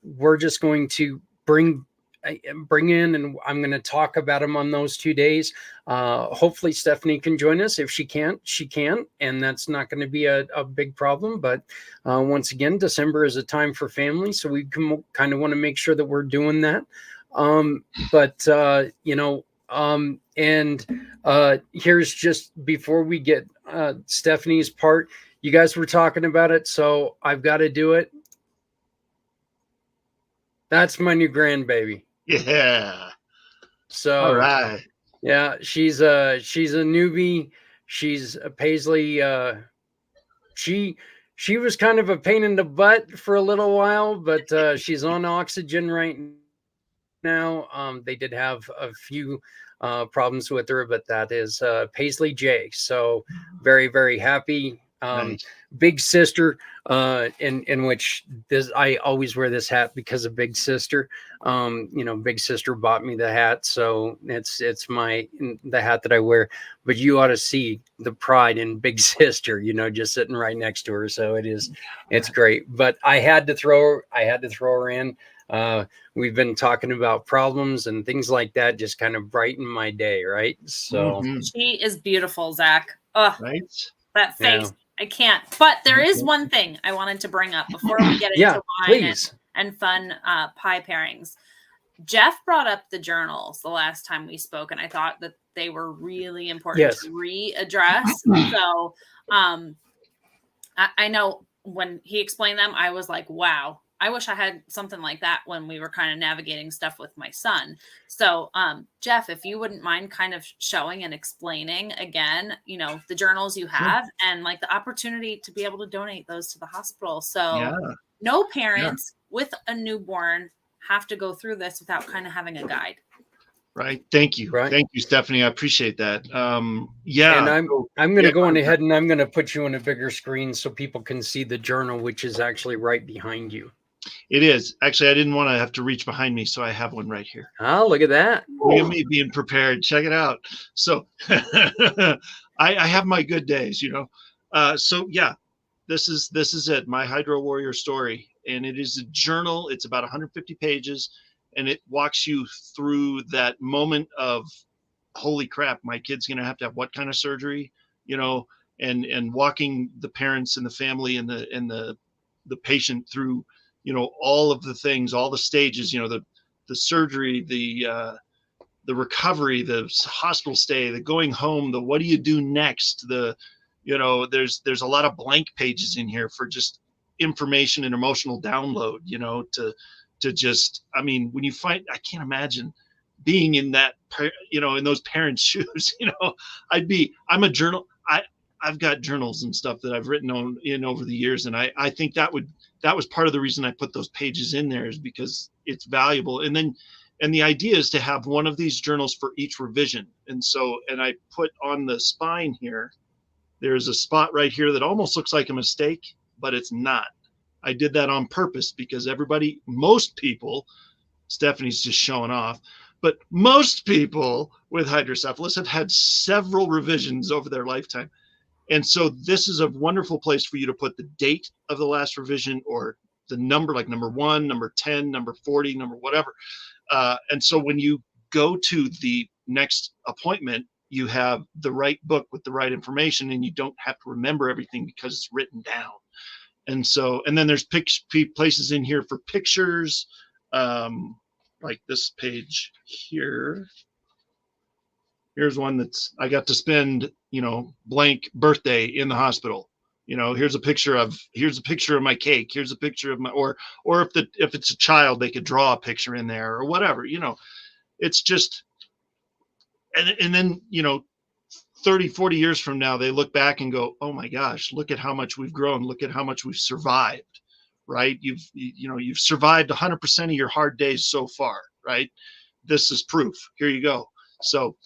we're just going to bring in, and I'm going to talk about them on those 2 days. Hopefully Stephanie can join us. If she can't, she can, and that's not going to be a big problem. But once again, December is a time for family, so we can kind of want to make sure that we're doing that. You know, and here's just before we get Stephanie's part, you guys were talking about it, so I've got to do it. That's my new grandbaby. Yeah. So all right. Yeah, she's a newbie. She's a Paisley. She was kind of a pain in the butt for a little while, but she's on oxygen right now. They did have a few problems with her, but that is Paisley J. So very, very happy Nice. Big Sister, in which this, I always wear this hat because of Big Sister. Big Sister bought me the hat, so it's the hat that I wear. But you ought to see the pride in Big Sister, just sitting right next to her. So it's great. But I had to throw her in. We've been talking about problems and things like that, just kind of brighten my day, right? So she is beautiful, Zach. Oh, right. That face. Yeah. I can't. But there is one thing I wanted to bring up before we get into wine and fun pie pairings. Jeff brought up the journals the last time we spoke, and I thought that they were really important to readdress. So I know when he explained them, I was like, wow, I wish I had something like that when we were kind of navigating stuff with my son. So, Jeff, if you wouldn't mind kind of showing and explaining again, the journals you have and like the opportunity to be able to donate those to the hospital. So no parents with a newborn have to go through this without kind of having a guide. Right. Thank you. Right. Thank you, Stephanie. I appreciate that. And I'm going to go on ahead and I'm going to put you on a bigger screen so people can see the journal, which is actually right behind you. It is. Actually, I didn't want to have to reach behind me, so I have one right here. Oh, look at that. Look at me being prepared. Check it out. So I have my good days, this is it. My Hydro Warrior story. And it is a journal. It's about 150 pages. And it walks you through that moment of, holy crap, my kid's going to have what kind of surgery, and walking the parents and the family and the patient through, all of the things, all the stages, the surgery, the recovery, the hospital stay, the going home, the what do you do next, there's a lot of blank pages in here for just information and emotional download, to just, when you find, I can't imagine being in that, in those parents' shoes, I'm a journal. I've got journals and stuff that I've written over the years. And I think that was part of the reason I put those pages in there, is because it's valuable. And the idea is to have one of these journals for each revision. And I put on the spine here, there's a spot right here that almost looks like a mistake, but it's not. I did that on purpose because most people, Stephanie's just showing off, but most people with hydrocephalus have had several revisions over their lifetime. And so this is a wonderful place for you to put the date of the last revision, or the number, like number 1, number 10, number 40, number whatever. And so when you go to the next appointment, you have the right book with the right information, and you don't have to remember everything because it's written down. And then there's places in here for pictures, like this page here. Here's one I got to spend, blank birthday in the hospital. Here's a picture of my cake. Here's a picture of or if it's a child, they could draw a picture in there or whatever, it's just, and then, 30, 40 years from now, they look back and go, oh my gosh, look at how much we've grown. Look at how much we've survived, right? You've survived 100% of your hard days so far, right? This is proof. Here you go. So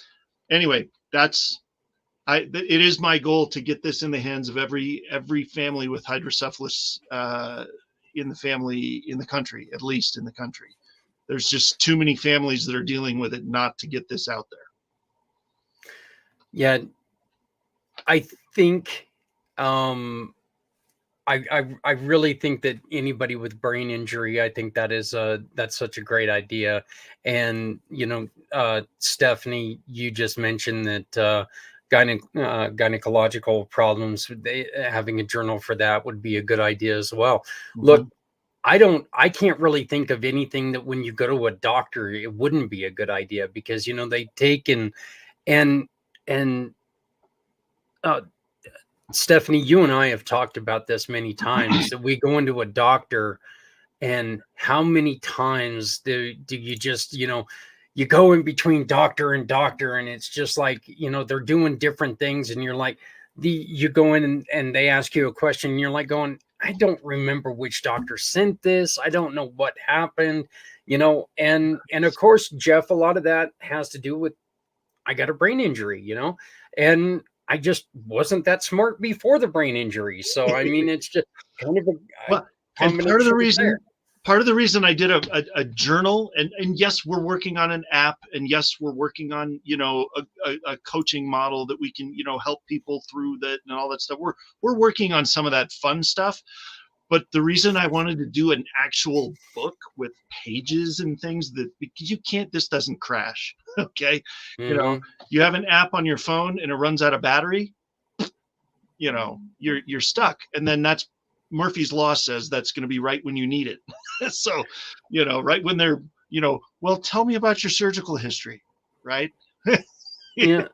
anyway, it is my goal to get this in the hands of every family with hydrocephalus in the country, at least in the country. There's just too many families that are dealing with it not to get this out there. Yeah, I think I really think that anybody with brain injury, I think that's such a great idea. And Stephanie, you just mentioned that gynecological problems, having a journal for that would be a good idea as well. Mm-hmm. Look, I can't really think of anything that when you go to a doctor, it wouldn't be a good idea, because they take and Stephanie, you and I have talked about this many times, that we go into a doctor, and how many times do you just, you go in between doctor and doctor, and it's just like, they're doing different things, and you're like, you go in and they ask you a question, and you're like going, I don't remember which doctor sent this. I don't know what happened, and of course, Jeff, a lot of that has to do with, I got a brain injury, and I just wasn't that smart before the brain injury. So, I mean, it's just kind of a Well, and part of the reason I did a journal, and yes, we're working on an app, and yes, we're working on, you know, a coaching model that we can, you know, help people through that and all that stuff. We're working on some of that fun stuff. But the reason I wanted to do an actual book with pages and things, that because you can't, this doesn't crash. Okay. You know, you have an app on your phone and it runs out of battery, you know, you're stuck. And then that's Murphy's Law says that's going to be right when you need it. So, you know, right when they're, you know, well, tell me about your surgical history, right? Yeah.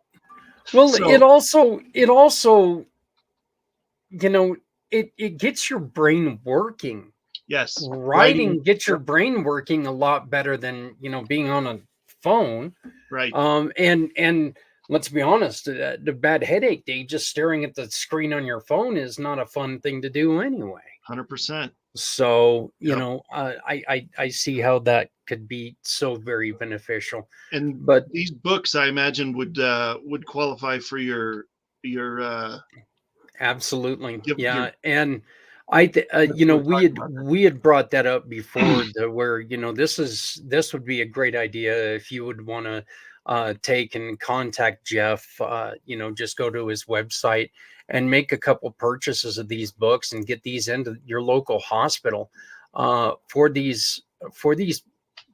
Well, So- it also, you know, it gets your brain working. Yes. Writing gets your brain working a lot better than, you know, being on a phone. Right. And let's be honest, the bad headache day, just staring at the screen on your phone is not a fun thing to do anyway. 100%. So, you know, I see how that could be so very beneficial. But these books, I imagine, would qualify for your absolutely. Yeah. And you know, we had brought that up before, to where, you know, this would be a great idea if you would want to take and contact Jeff. You know, just go to his website and make a couple purchases of these books and get these into your local hospital for these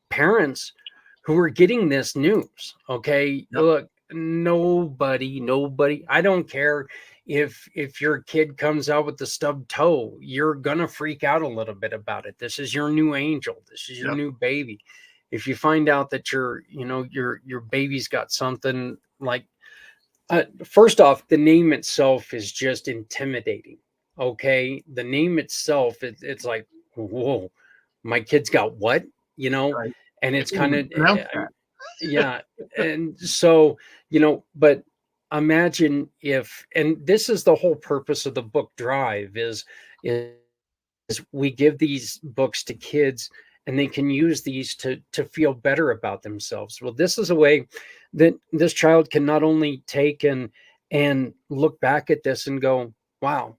parents who are getting this news. Okay. Yep. Look, nobody, I don't care if your kid comes out with the stubbed toe, you're gonna freak out a little bit about it. This is your new angel. This is your new baby. If you find out that your baby's got something like, first off, the name itself is just intimidating. Okay, the name itself, it's like, whoa, my kid's got what, you know, right. And it's kind of yeah, and so, you know, but imagine if, and this is the whole purpose of the book drive, is we give these books to kids and they can use these to feel better about themselves. Well, this is a way that this child can not only take and look back at this and go, wow,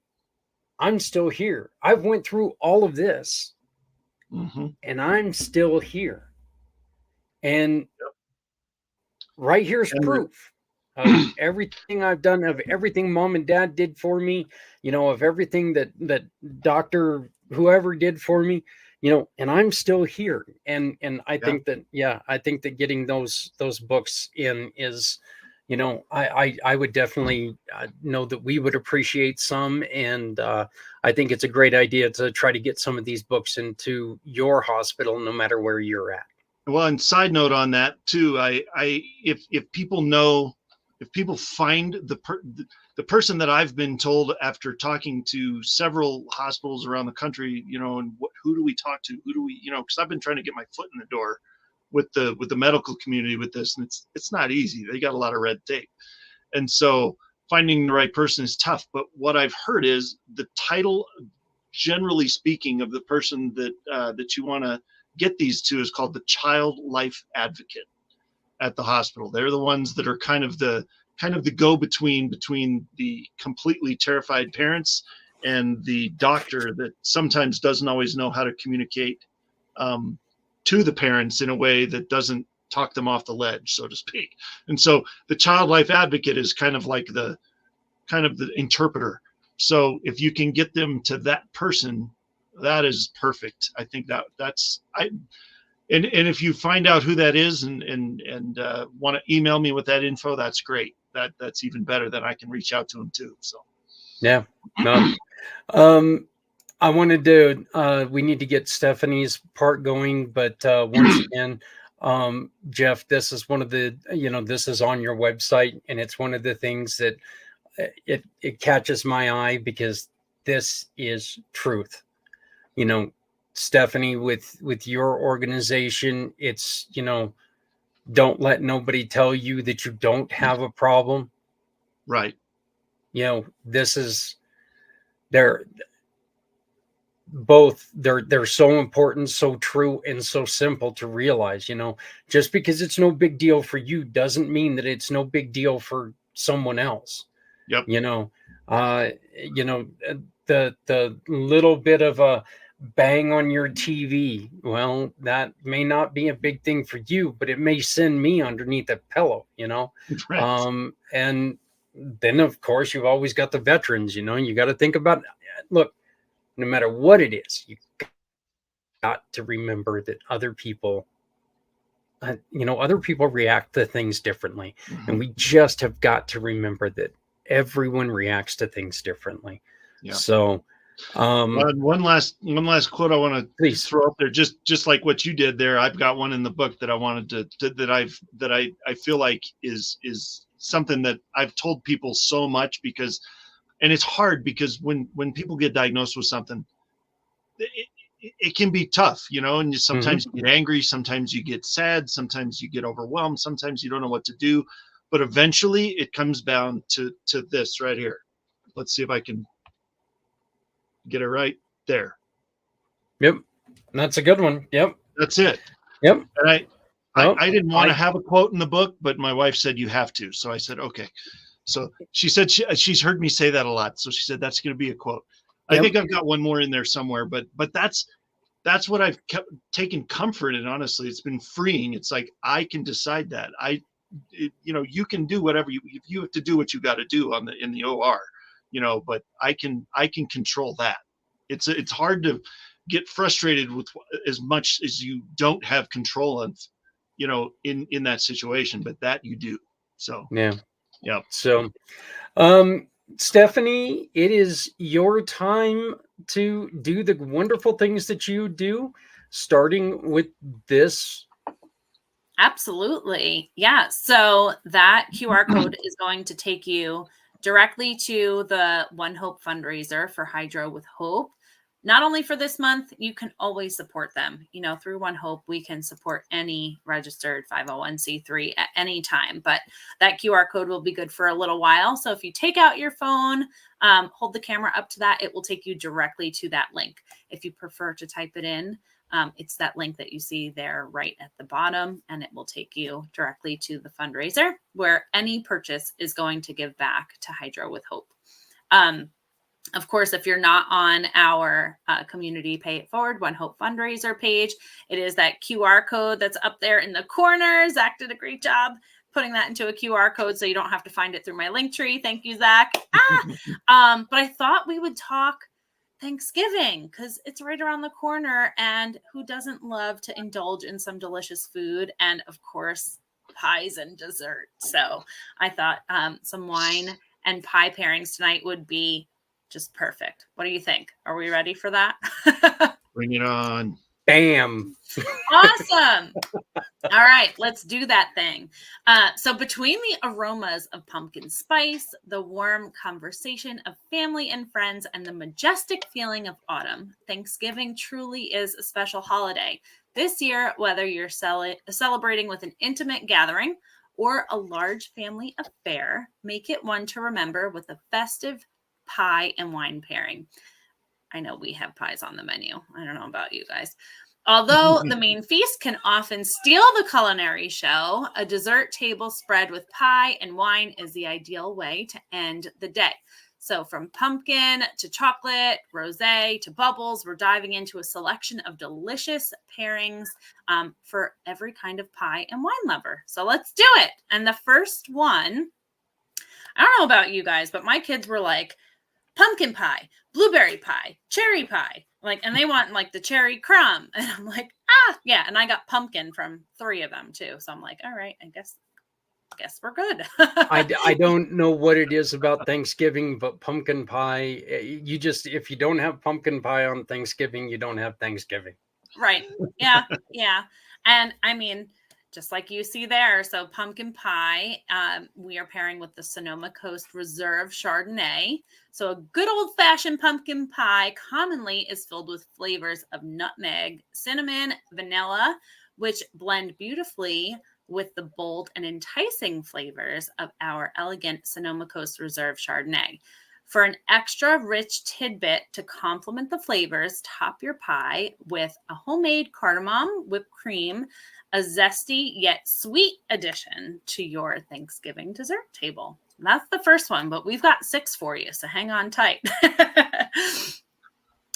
I'm still here. I've went through all of this and I'm still here. And right here's proof of everything I've done, of everything mom and dad did for me, you know, of everything that Dr. whoever did for me, you know, and I'm still here. And I think that, I think that getting those books in is, you know, I would definitely know that we would appreciate some. And I think it's a great idea to try to get some of these books into your hospital, no matter where you're at. Well, and side note on that too, if people know, if people find the person that I've been told after talking to several hospitals around the country, you know, and who do we talk to? Who do we, you know, because I've been trying to get my foot in the door with the medical community with this, and it's not easy. They got a lot of red tape, and so finding the right person is tough. But what I've heard is the title, generally speaking, of the person that you want to get these to is called the Child Life Advocate at the hospital. They're the ones that are kind of the go-between between the completely terrified parents and the doctor that sometimes doesn't always know how to communicate to the parents in a way that doesn't talk them off the ledge, so to speak. And so the Child Life Advocate is kind of the interpreter. So if you can get them to that person, that is perfect. I think and if you find out who that is and want to email me with that info, that's great. That's even better. Then I can reach out to them too. So yeah, no. I wanted to. We need to get Stephanie's part going, but once again, Jeff, this is one of the. You know, this is on your website, and it's one of the things that it catches my eye because this is truth. You know, Stephanie, with your organization, it's, you know, don't let nobody tell you that you don't have a problem. Right. You know, this is, they're so important, so true, and so simple to realize. You know, just because it's no big deal for you doesn't mean that it's no big deal for someone else. Yep. You know, you know, the little bit of a bang on your TV. Well, that may not be a big thing for you, but it may send me underneath a pillow, you know? Right. And then of course you've always got the veterans, you know, you got to think about, look, no matter what it is, you got to remember that other people, you know, other people react to things differently. And we just have got to remember that everyone reacts to things differently. Yeah. So, one last quote I want to please throw up there, just like what you did there. I've got one in the book that I wanted that I feel like is something that I've told people so much, because, and it's hard because when people get diagnosed with something, it can be tough, you know, and sometimes you get angry, sometimes you get sad, sometimes you get overwhelmed, sometimes you don't know what to do, but eventually it comes down to this right here. Let's see if I can get it right there. Yep. That's a good one. Yep. That's it. Yep. And I didn't want to have a quote in the book, but my wife said you have to. So I said, okay. So she said she's heard me say that a lot. So she said, that's going to be a quote. Yep. I think I've got one more in there somewhere, but that's what I've kept taking comfort in. Honestly, it's been freeing. It's like, I can decide that. You know, you can do whatever you have to do what you got to do in the OR, you know, but I can control that. It's hard to get frustrated with as much as you don't have control of, you know, in that situation, but that you do. So, yeah. So, Stephanie, it is your time to do the wonderful things that you do, starting with this. Absolutely. Yeah. So that QR code is going to take you directly to the One Hope fundraiser for Hydro with Hope. Not only for this month, you can always support them. You know, through One Hope, we can support any registered 501c3 at any time, but that QR code will be good for a little while. So if you take out your phone, hold the camera up to that, it will take you directly to that link. If you prefer to type it in, it's that link that you see there right at the bottom, and it will take you directly to the fundraiser where any purchase is going to give back to Hydro with Hope. Of course, if you're not on our community Pay It Forward One Hope fundraiser page, it is that QR code that's up there in the corner. Zach did a great job putting that into a QR code so you don't have to find it through my link tree. Thank you, Zach. But I thought we would talk Thanksgiving because it's right around the corner, and who doesn't love to indulge in some delicious food and, of course, pies and dessert. So I thought some wine and pie pairings tonight would be just perfect. What do you think? Are we ready for that? Bring it on. Bam. Awesome. All right, let's do that thing. So between the aromas of pumpkin spice, the warm conversation of family and friends, and the majestic feeling of autumn, Thanksgiving truly is a special holiday. This year, whether you're celebrating with an intimate gathering or a large family affair, make it one to remember with a festive pie and wine pairing. I know we have pies on the menu. I don't know about you guys. Although the main feast can often steal the culinary show, a dessert table spread with pie and wine is the ideal way to end the day. So from pumpkin to chocolate, rosé to bubbles, we're diving into a selection of delicious pairings for every kind of pie and wine lover. So let's do it. And the first one, I don't know about you guys, but my kids were like, pumpkin pie, blueberry pie, cherry pie, like, and they want like the cherry crumb. And I'm like, yeah. And I got pumpkin from 3 of them too. So I'm like, all right, I guess we're good. I don't know what it is about Thanksgiving, but pumpkin pie, if you don't have pumpkin pie on Thanksgiving, you don't have Thanksgiving. Right. Yeah. Yeah. And I mean, just like you see there. So pumpkin pie, we are pairing with the Sonoma Coast Reserve Chardonnay. So a good old fashioned pumpkin pie commonly is filled with flavors of nutmeg, cinnamon, vanilla, which blend beautifully with the bold and enticing flavors of our elegant Sonoma Coast Reserve Chardonnay. For an extra rich tidbit to complement the flavors, top your pie with a homemade cardamom whipped cream, a zesty yet sweet addition to your Thanksgiving dessert table. That's the first one, but we've got 6 for you, so hang on tight.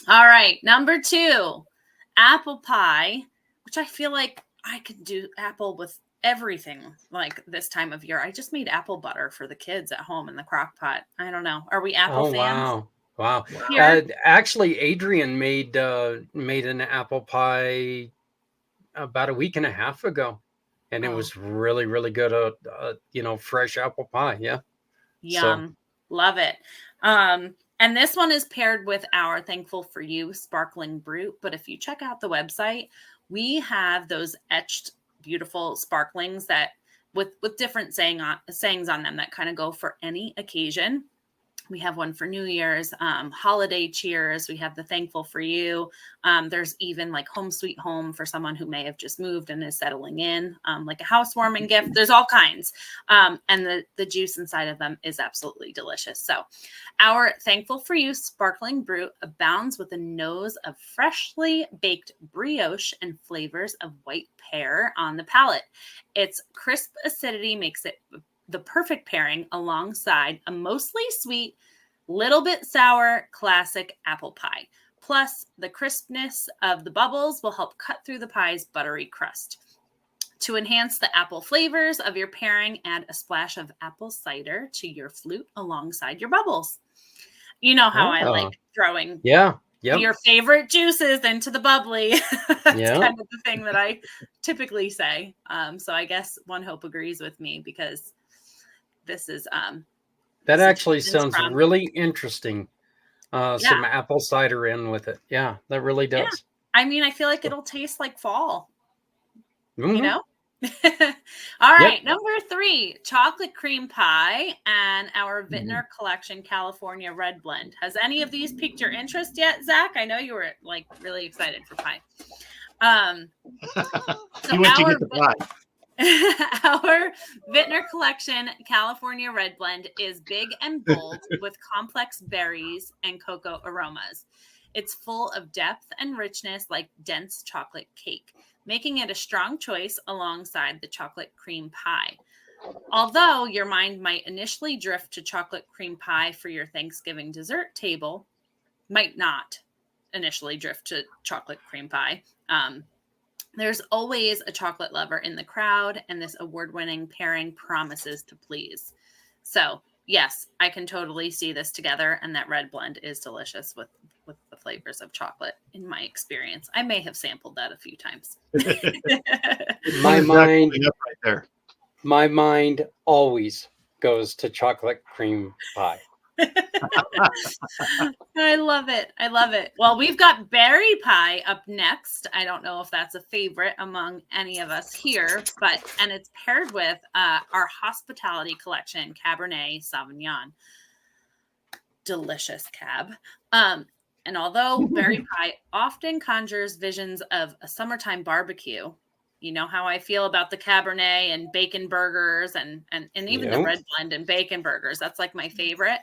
All right, number 2, apple pie, which I feel like I could do apple with everything like this time of year. I just made apple butter for the kids at home in the crock pot. I don't know. Are we apple fans? Wow. Here? Actually, Adrian made an apple pie about a week and a half ago, and it was really, really good. Fresh apple pie. Yeah. Yum. Love it. And this one is paired with our Thankful for You sparkling brute. But if you check out the website, we have those etched beautiful sparklings that with different sayings on them that kind of go for any occasion. We have one for New Year's, holiday cheers. We have the Thankful for You. There's even like home sweet home for someone who may have just moved and is settling in, like a housewarming gift. There's all kinds. And the juice inside of them is absolutely delicious. So our Thankful for You sparkling brute abounds with a nose of freshly baked brioche and flavors of white pear on the palate. Its crisp acidity makes it the perfect pairing alongside a mostly sweet, little bit sour classic apple pie. Plus, the crispness of the bubbles will help cut through the pie's buttery crust. To enhance the apple flavors of your pairing, add a splash of apple cider to your flute alongside your bubbles. You know how I like throwing your favorite juices into the bubbly. That's kind of the thing that I typically say. So I guess One Hope agrees with me because this is that actually sounds really interesting. Some apple cider in with it. Yeah, that really does. Yeah. I mean, I feel like it'll taste like fall. Mm-hmm. You know? All right, number 3, chocolate cream pie and our Vintner Collection California Red Blend. Has any of these piqued your interest yet, Zach? I know you were like really excited for pie. You went to get the pie. Our Vintner Collection California Red Blend is big and bold with complex berries and cocoa aromas. It's full of depth and richness like dense chocolate cake, making it a strong choice alongside the chocolate cream pie. Although your mind might initially drift to chocolate cream pie for your Thanksgiving dessert table, might not initially drift to chocolate cream pie. There's always a chocolate lover in the crowd, and this award-winning pairing promises to please. So, yes, I can totally see this together, and that red blend is delicious with the flavors of chocolate, in my experience. I may have sampled that a few times. My mind always goes to chocolate cream pie. I love it. I love it. Well, we've got berry pie up next. I don't know if that's a favorite among any of us here, and it's paired with our hospitality collection, Cabernet Sauvignon. Delicious cab. And although berry pie often conjures visions of a summertime barbecue, you know how I feel about the Cabernet and bacon burgers and even the red blend and bacon burgers. That's like my favorite.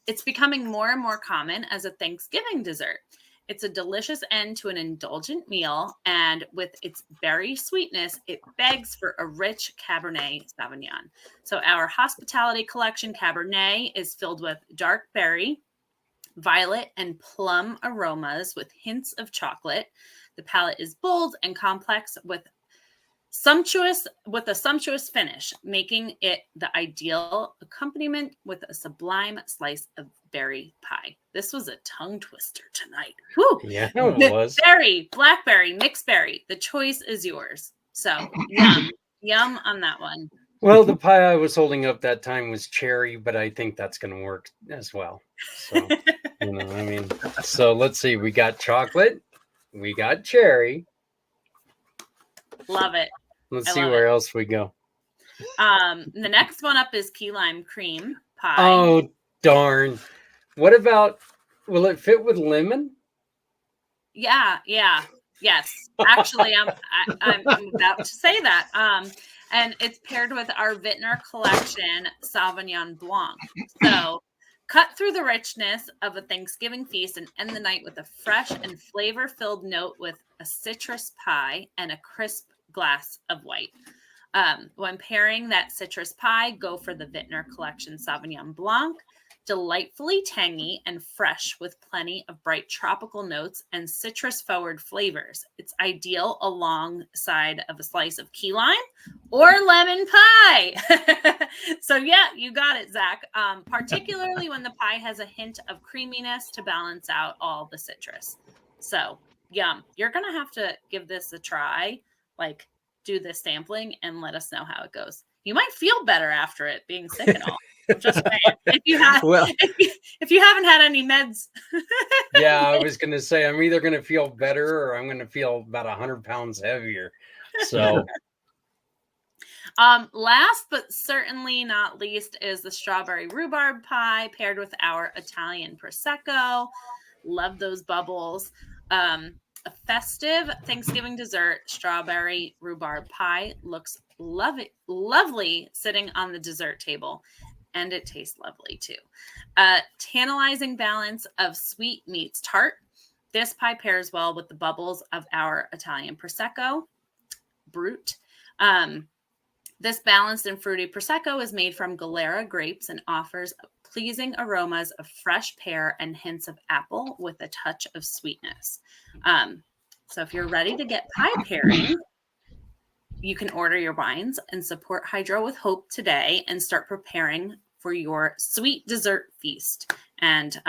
It's becoming more and more common as a Thanksgiving dessert. It's a delicious end to an indulgent meal, and with its berry sweetness, it begs for a rich Cabernet Sauvignon. So our hospitality collection Cabernet is filled with dark berry, violet, and plum aromas with hints of chocolate. The palate is bold and complex with a sumptuous finish, making it the ideal accompaniment with a sublime slice of berry pie. This was a tongue twister tonight. Whew. Yeah, it was. Berry, blackberry, mixed berry. The choice is yours. So yum on that one. Well, the pie I was holding up that time was cherry, but I think that's going to work as well. So, so let's see. We got chocolate. We got cherry. Love it. Let's see where else we go. The next one up is key lime cream pie. Oh, darn. What about, will it fit with lemon? Yeah. Yes. Actually, I'm about to say that. And it's paired with our Vintner Collection Sauvignon Blanc. So Cut through the richness of a Thanksgiving feast and end the night with a fresh and flavor-filled note with a citrus pie and a crisp glass of white. When pairing that citrus pie, go for the Vintner Collection Sauvignon Blanc. Delightfully tangy and fresh with plenty of bright tropical notes and citrus-forward flavors. It's ideal alongside of a slice of key lime or lemon pie. So yeah, you got it, Zach. Particularly when the pie has a hint of creaminess to balance out all the citrus. So yum. You're going to have to give this a try, like do the sampling and let us know how it goes. You might feel better after it, being sick and all. Just saying. If you haven't had any meds. Yeah, I was going to say, I'm either going to feel better or I'm going to feel about 100 pounds heavier. So last but certainly not least is the strawberry rhubarb pie paired with our Italian Prosecco. Love those bubbles. A festive Thanksgiving dessert, strawberry rhubarb pie, looks lovely sitting on the dessert table. And it tastes lovely too. Tantalizing balance of sweet meets tart. This pie pairs well with the bubbles of our Italian Prosecco, Brut. This balanced and fruity Prosecco is made from Galera grapes and offers pleasing aromas of fresh pear and hints of apple with a touch of sweetness. So if you're ready to get pie pairing, you can order your wines and support Hydro with Hope today and start preparing for your sweet dessert feast. And,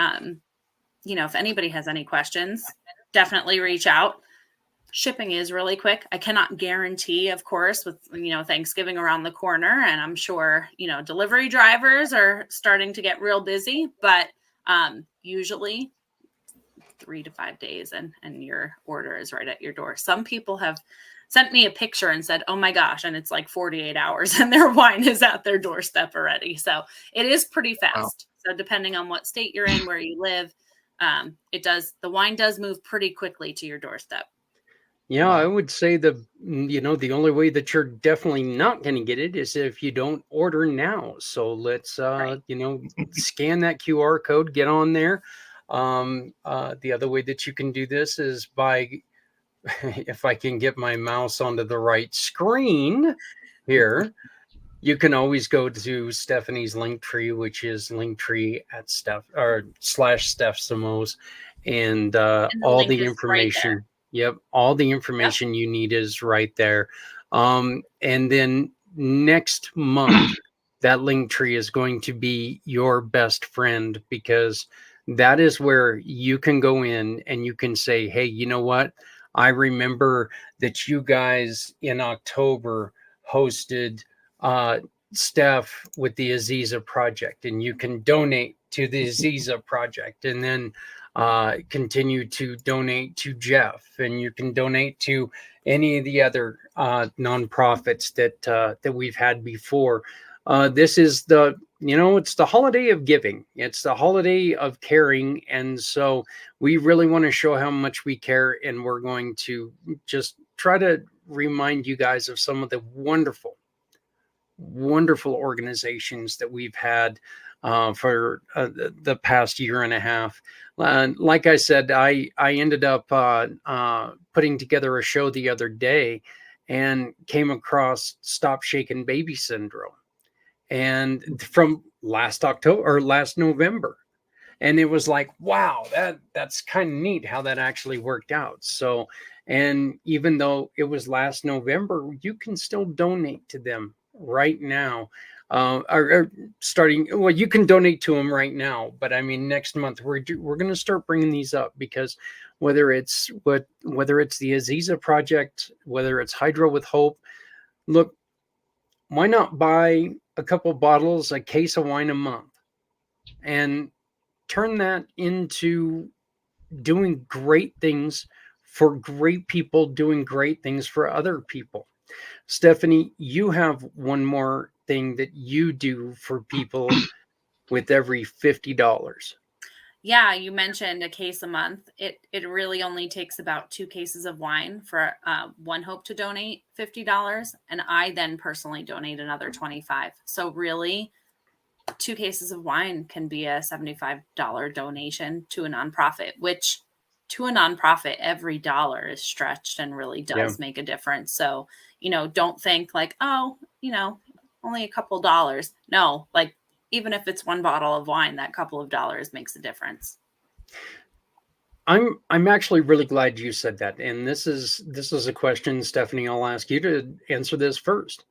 if anybody has any questions, definitely reach out. Shipping is really quick. I cannot guarantee, of course, with, Thanksgiving around the corner, and I'm sure, delivery drivers are starting to get real busy, but usually 3 to 5 days and your order is right at your door. Some people have sent me a picture and said, oh my gosh, and it's like 48 hours and their wine is at their doorstep already. So it is pretty fast. Wow. So depending on what state you're in, where you live, the wine does move pretty quickly to your doorstep. Yeah, I would say the only way that you're definitely not going to get it is if you don't order now. So let's, scan that QR code, get on there. The other way that you can do this is by, if I can get my mouse onto the right screen here, you can always go to Stephanie's Linktree, which is Linktree at /Steph Simoes, and all the information. Right. Yep. All the information you need is right there. And then next month, that Linktree is going to be your best friend, because that is where you can go in and you can say, hey, you know what? I remember that you guys in October hosted Steph with the Aziza Project, and you can donate to the Aziza Project, and then continue to donate to Jeff, and you can donate to any of the other nonprofits that we've had before. This is it's the holiday of giving. It's the holiday of caring. And so we really want to show how much we care. And we're going to just try to remind you guys of some of the wonderful, wonderful organizations that we've had for the past year and a half. Like I said, I ended up putting together a show the other day and came across Stop Shaking Baby Syndrome, and from last November. And it was like, wow, that's kind of neat how that actually worked out. So, and even though it was last November, you can still donate to them right now. You can donate to them right now, but I mean, next month we're going to start bringing these up, because whether it's the Aziza Project, whether it's Hydro with Hope, look, why not buy a couple bottles, a case of wine a month, and turn that into doing great things for great people, doing great things for other people. Stephanie, you have one more thing that you do for people with every $50. Yeah, you mentioned a case a month. It really only takes about 2 cases of wine for One Hope to donate $50, and I then personally donate another $25. So really, 2 cases of wine can be a $75 donation to a nonprofit, which to a nonprofit, every dollar is stretched and really does make a difference. So, don't think like, oh, only a couple dollars. No, like even if it's one bottle of wine, that couple of dollars makes a difference. I'm actually really glad you said that. And this is a question, Stephanie, I'll ask you to answer this first.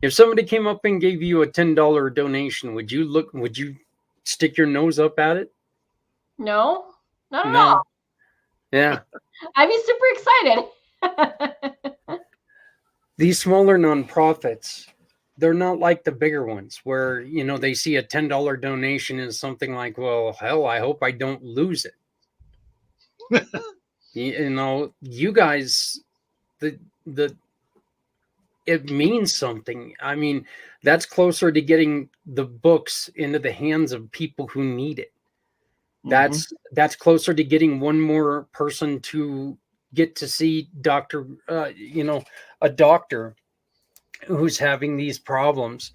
If somebody came up and gave you a $10 donation, would you stick your nose up at it? No, not at all. Yeah. I'd be super excited. These smaller nonprofits, they're not like the bigger ones where, they see a $10 donation as something like, well, hell, I hope I don't lose it. You guys, it means something. I mean, that's closer to getting the books into the hands of people who need it. That's closer to getting one more person to get to see a doctor who's having these problems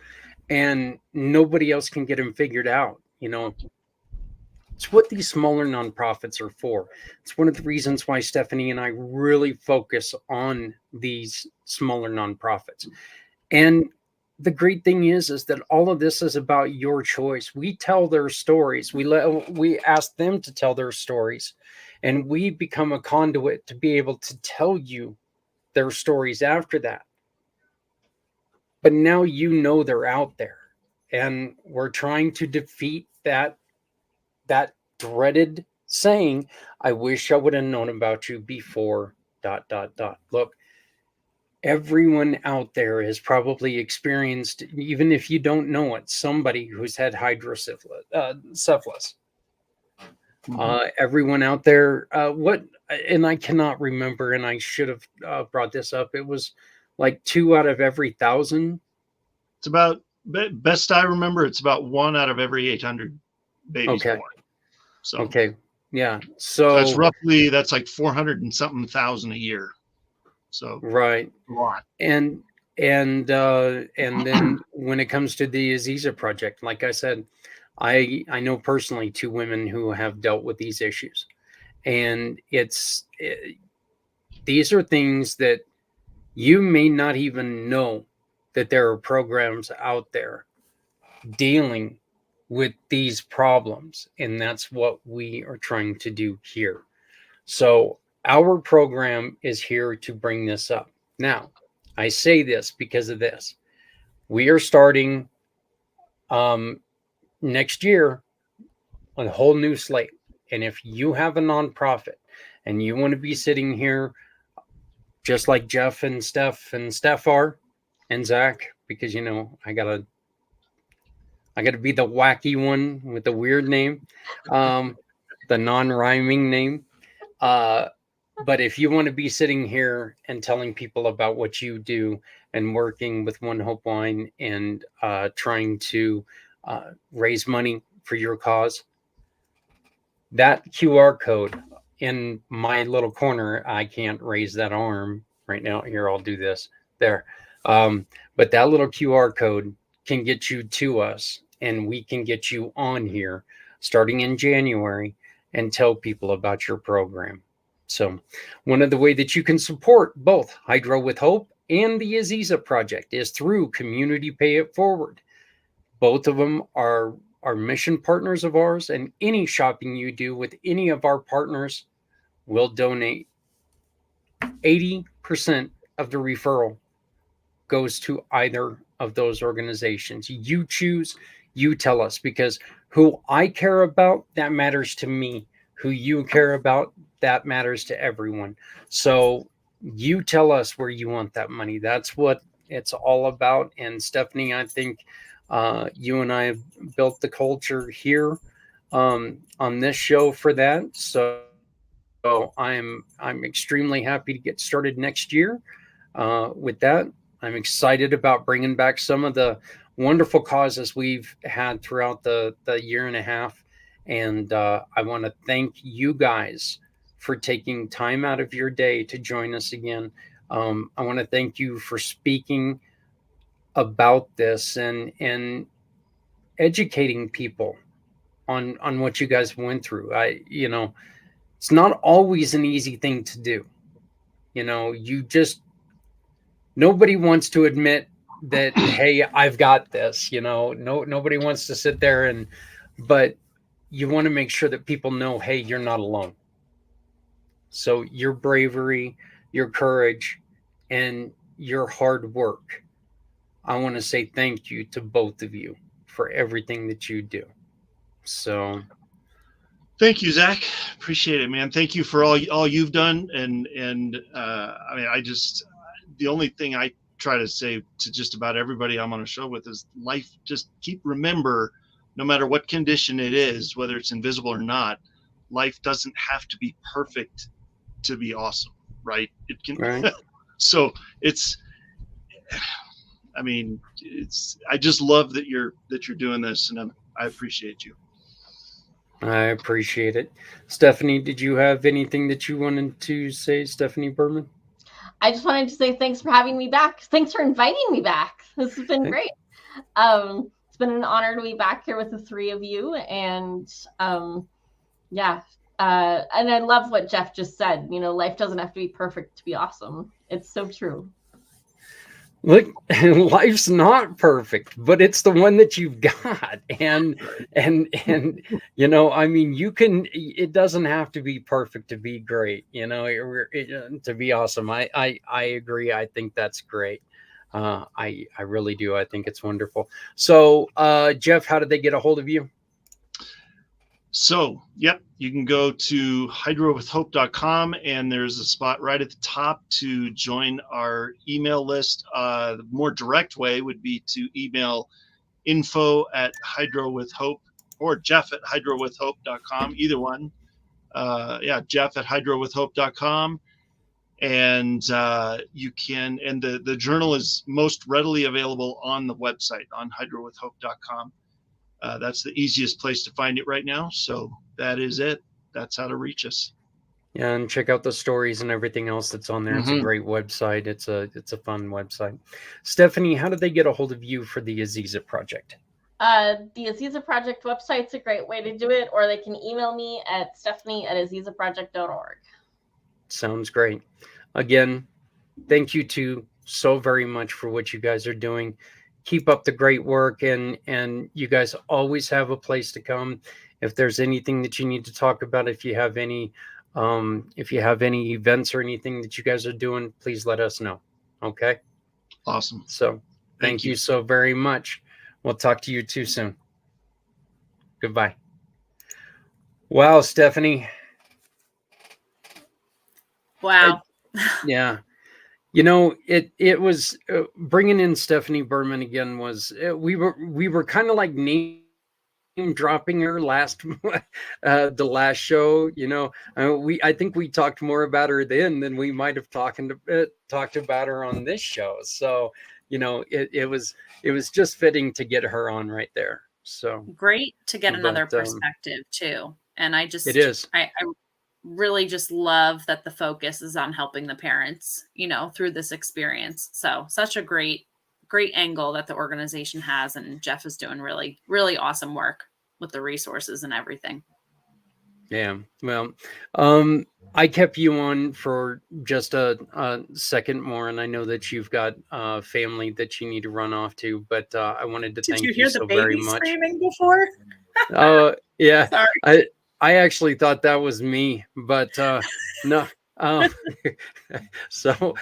and nobody else can get them figured out. It's what these smaller nonprofits are for. It's one of the reasons why Stephanie and I really focus on these smaller nonprofits. And the great thing is that all of this is about your choice. We tell their stories. We ask them to tell their stories, and we become a conduit to be able to tell you their stories after that. But now they're out there, and we're trying to defeat that dreaded saying, I wish I would have known about you before ... Look, everyone out there has probably experienced, even if you don't know it, somebody who's had hydrocephalus. Everyone out there, and I cannot remember, and I should have brought this up. It was like 2 out of every 1,000. It's about, best I remember, it's about 1 out of every 800 babies born. So okay, yeah. So that's like 400 and something thousand a year. So right, a lot. And then when it comes to the Aziza Project, like I said, I know personally 2 women who have dealt with these issues, and these are things that you may not even know that there are programs out there dealing with these problems, and that's what we are trying to do here. So our program is here to bring this up. Now, I say this because of this. We are starting next year a whole new slate. And if you have a nonprofit and you want to be sitting here just like Jeff and Steph are, and Zach, because I got to be the wacky one with the weird name, the non-rhyming name. But if you want to be sitting here and telling people about what you do and working with One Hope Wine and trying to raise money for your cause, that QR code in my little corner, I can't raise that arm right now. Here, I'll do this there. But that little QR code can get you to us, and we can get you on here starting in January and tell people about your program. So one of the way that you can support both Hydro with Hope and the Aziza Project is through Community Pay It Forward. Both of them are mission partners of ours, and any shopping you do with any of our partners will donate 80% of the referral goes to either of those organizations. You choose, you tell us, because who I care about, that matters to me. Who you care about, that matters to everyone. So you tell us where you want that money. That's what it's all about. And Stephanie, I think you and I have built the culture here on this show for that. So I'm extremely happy to get started next year with that. I'm excited about bringing back some of the wonderful causes we've had throughout the year and a half. And I want to thank you guys for taking time out of your day to join us again. I want to thank you for speaking about this and educating people on what you guys went through. It's not always an easy thing to do. Nobody wants to admit that, hey, I've got this. Nobody wants to sit there but you want to make sure that people know, hey, you're not alone. So your bravery, your courage, and your hard work, I want to say thank you to both of you for everything that you do. So thank you, Zach. Appreciate it, man. Thank you for all you've done. And I mean, the only thing I try to say to just about everybody I'm on a show with is life. Just remember, no matter what condition it is, whether it's invisible or not, life doesn't have to be perfect to be awesome, right? It can. right. So I just love that you're doing this, and I appreciate you. I appreciate it. Stephanie, did you have anything that you wanted to say, Stephanie Berman? I just wanted to say thanks for having me back. Thanks for inviting me back. This has been great. It's been an honor to be back here with the three of you. And and I love what Jeff just said. Life doesn't have to be perfect to be awesome. It's so true. Look, life's not perfect, but it's the one that you've got. And it doesn't have to be perfect to be great, to be awesome. I agree. I think that's great. I really do. I think it's wonderful. So, Jeff, how did they get a hold of you? So, yep, you can go to hydrowithhope.com, and there's a spot right at the top to join our email list. The more direct way would be to email info@hydrowithhope or jeff@hydrowithhope.com, either one. Jeff@hydrowithhope.com. And you can, and the journal is most readily available on the website on hydrowithhope.com. That's the easiest place to find it right now. So that is it. That's how to reach us. Yeah, and check out the stories and everything else that's on there. It's a great website. It's a fun website. Stephanie, how did they get a hold of you for the Aziza Project? The Aziza Project website's a great way to do it, or they can email me at stephanie@azizaproject.org. Sounds great. Again, thank you two so very much for what you guys are doing. Keep up the great work, and you guys always have a place to come. If there's anything that you need to talk about, if you have any events or anything that you guys are doing, please let us know. Okay. Awesome. So thank you so very much. We'll talk to you too soon. Goodbye. Wow, Stephanie. Wow. Yeah. It was bringing in Stephanie Berman again we were kind of like name dropping her the last show. I think we talked more about her then than we might have talked about her on this show. So it was just fitting to get her on right there. So great to get another perspective too. And I really just love that the focus is on helping the parents, through this experience. So such a great angle that the organization has. And Jeff is doing really, really awesome work with the resources and everything. Yeah. Well, I kept you on for just a second more, and I know that you've got family that you need to run off to, but I wanted to thank you so very much. Did you hear the baby screaming before? Oh, yeah. Sorry. I actually thought that was me, but no. So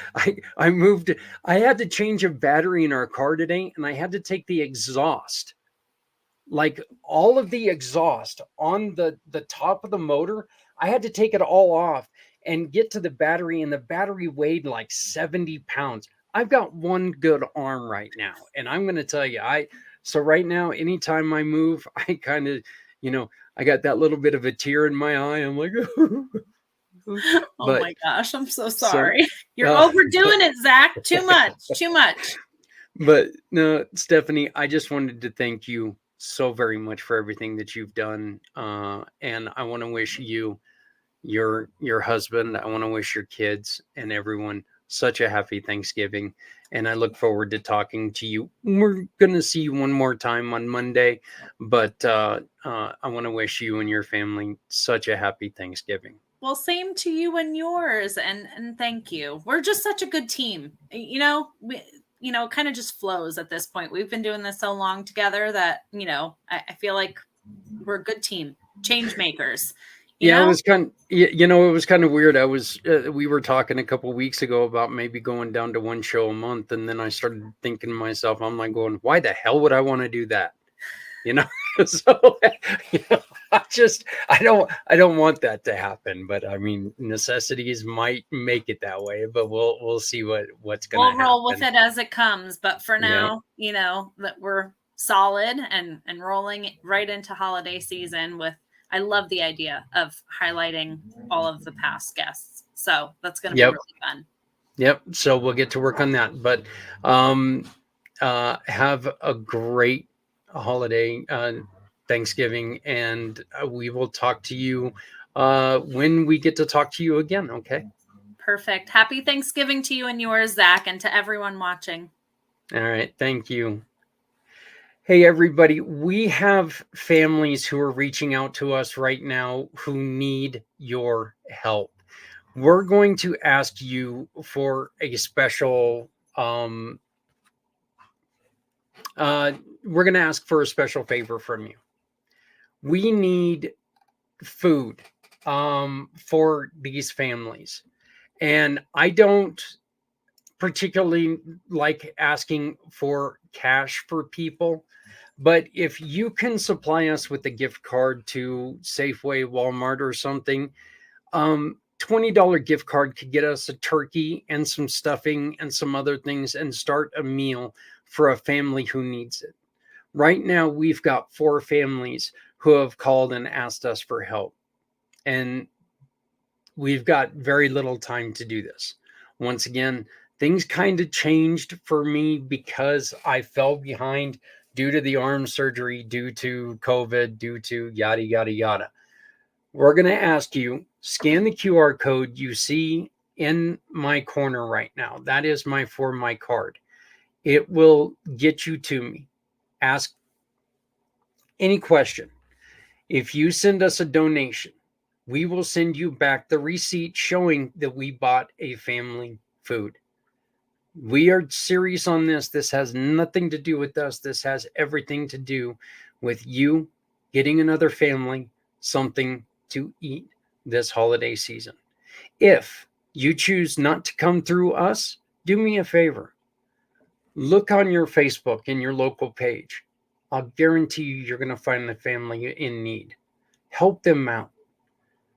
I moved. I had to change a battery in our car today, and I had to take the exhaust, like all of the exhaust on the top of the motor. I had to take it all off and get to the battery, and the battery weighed like 70 pounds. I've got one good arm right now, and I'm going to tell you, so right now, anytime I move, I kind of, I got that little bit of a tear in my eye. I'm like, oh my gosh, I'm so sorry. You're overdoing it, Zach. Too much. But no, Stephanie, I just wanted to thank you so very much for everything that you've done. And I want to wish you, your husband, I want to wish your kids and everyone such a happy Thanksgiving. And I look forward to talking to you. We're going to see you one more time on Monday, but I want to wish you and your family such a happy Thanksgiving. Well, same to you and yours, and thank you. We're just such a good team. It kind of just flows at this point. We've been doing this so long together that, I feel like we're a good team, change makers. It was kind of weird. We were talking a couple of weeks ago about maybe going down to one show a month. And then I started thinking to myself, I'm like going, why the hell would I want to do that? So, I don't want that to happen, but I mean, necessities might make it that way, but we'll see what's going to happen. We'll roll with it as it comes. But for now, that we're solid and rolling right into holiday season I love the idea of highlighting all of the past guests. So that's going to be really fun. Yep. So we'll get to work on that, but have a great holiday, Thanksgiving, and we will talk to you when we get to talk to you again. Okay. Perfect. Happy Thanksgiving to you and yours, Zach, and to everyone watching. All right. Thank you. Hey, everybody, we have families who are reaching out to us right now who need your help. We're going to ask you for a special, we're going to ask for a special favor from you. We need food for these families. And I don't particularly like asking for cash for people. But if you can supply us with a gift card to Safeway, Walmart, or something, $20 gift card could get us a turkey and some stuffing and some other things and start a meal for a family who needs it. Right now, we've got 4 families who have called and asked us for help. And we've got very little time to do this. Once again, things kind of changed for me because I fell behind due to the arm surgery, due to COVID, due to yada, yada, yada. We're going to ask you, scan the QR code you see in my corner right now. That is my card. It will get you to me. Ask any question. If you send us a donation, we will send you back the receipt showing that we bought a family food. We are serious on this. This has nothing to do with us. This has everything to do with you getting another family something to eat this holiday season. If you choose not to come through us, do me a favor. Look on your Facebook in your local page. I'll guarantee you're going to find the family in need. Help them out.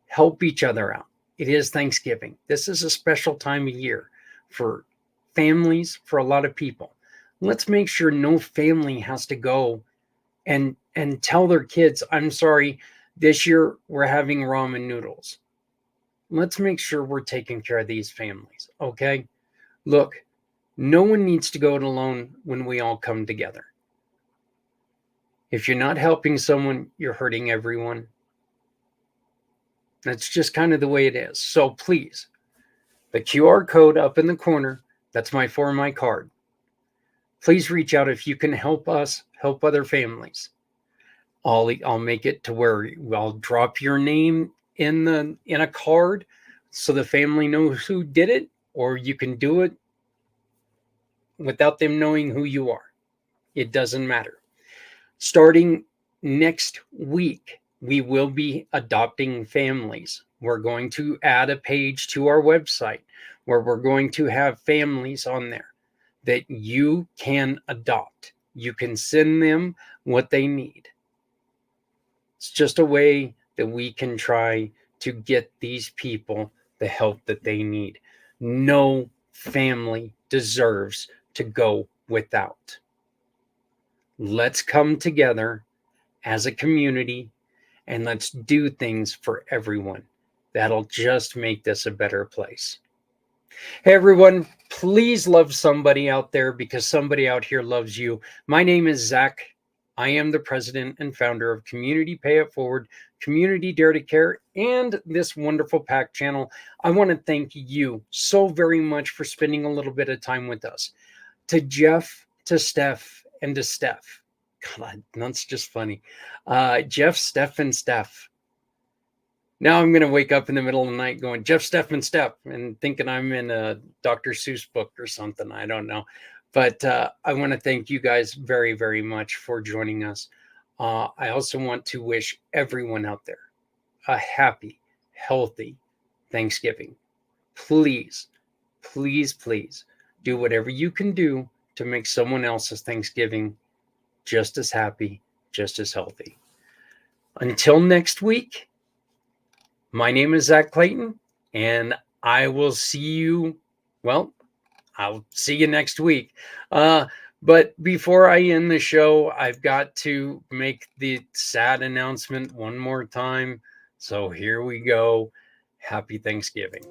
Help each other out. It is Thanksgiving. This is a special time of year for families, for a lot of people. Let's make sure no family has to go and tell their kids, I'm sorry, this year we're having ramen noodles. Let's make sure we're taking care of these families, okay? Look, no one needs to go it alone when we all come together. If you're not helping someone, you're hurting everyone. That's just kind of the way it is. So please, the QR code up in the corner, that's my card. Please reach out if you can help us help other families. I'll make it to where I'll drop your name in a card so the family knows who did it, or you can do it without them knowing who you are. It doesn't matter. Starting next week, we will be adopting families. We're going to add a page to our website where we're going to have families on there that you can adopt. You can send them what they need. It's just a way that we can try to get these people the help that they need. No family deserves to go without. Let's come together as a community and let's do things for everyone. That'll just make this a better place. Hey, everyone, please love somebody out there because somebody out here loves you. My name is Zach. I am the president and founder of Community Pay It Forward, Community Dare to Care, and this wonderful pACT channel. I want to thank you so very much for spending a little bit of time with us. to Jeff, to Steph, and to Steph. God, that's just funny. Jeff, Steph, and Steph. Now I'm going to wake up in the middle of the night going, Jeff, Steph, and Steph, and thinking I'm in a Dr. Seuss book or something. I don't know. But I want to thank you guys very, very much for joining us. I also want to wish everyone out there a happy, healthy Thanksgiving. Please, please, please do whatever you can do to make someone else's Thanksgiving just as happy, just as healthy. Until next week, my name is Zach Clayton, and I will see you, well, I'll see you next week. But before I end the show, I've got to make the sad announcement one more time. So here we go. Happy Thanksgiving.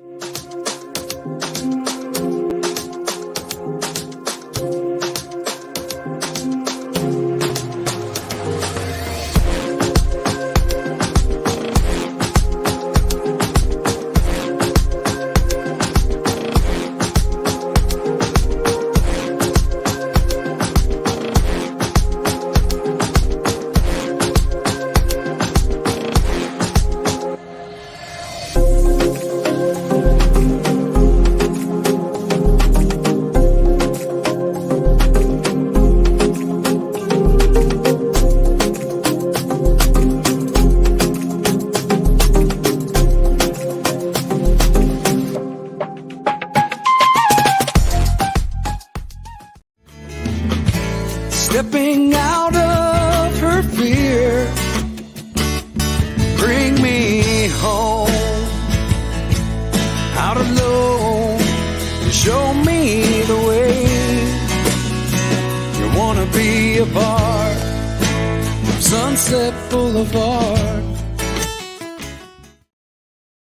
Stepping out of her fear, bring me home, out alone, show me the way. You wanna be a part of Sunset Boulevard.